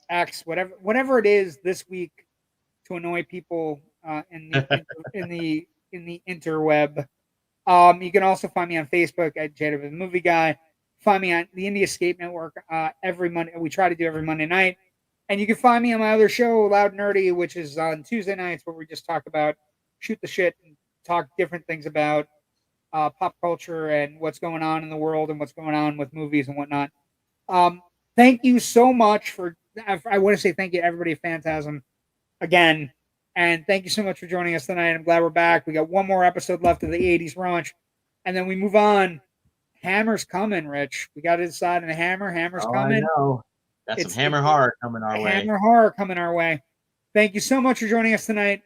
X, whatever it is this week to annoy people in the interweb. You can also find me on Facebook at JW the Movie Guy. Find me on the Indie Escape Network every Monday. We try to do every Monday night. And you can find me on my other show, Loud Nerdy, which is on Tuesday nights, where we just talk about shoot the shit and talk different things about pop culture and what's going on in the world and what's going on with movies and whatnot. Thank you so much for. I want to say thank you to everybody at Phantasm again, and thank you so much for joining us tonight. I'm glad we're back. We got one more episode left of the '80s Raunch, and then we move on. Hammer's coming, Rich. We got to decide on the Hammer. Hammer's coming. I know. Got some Hammer horror coming our way. Hammer horror coming our way. Thank you so much for joining us tonight.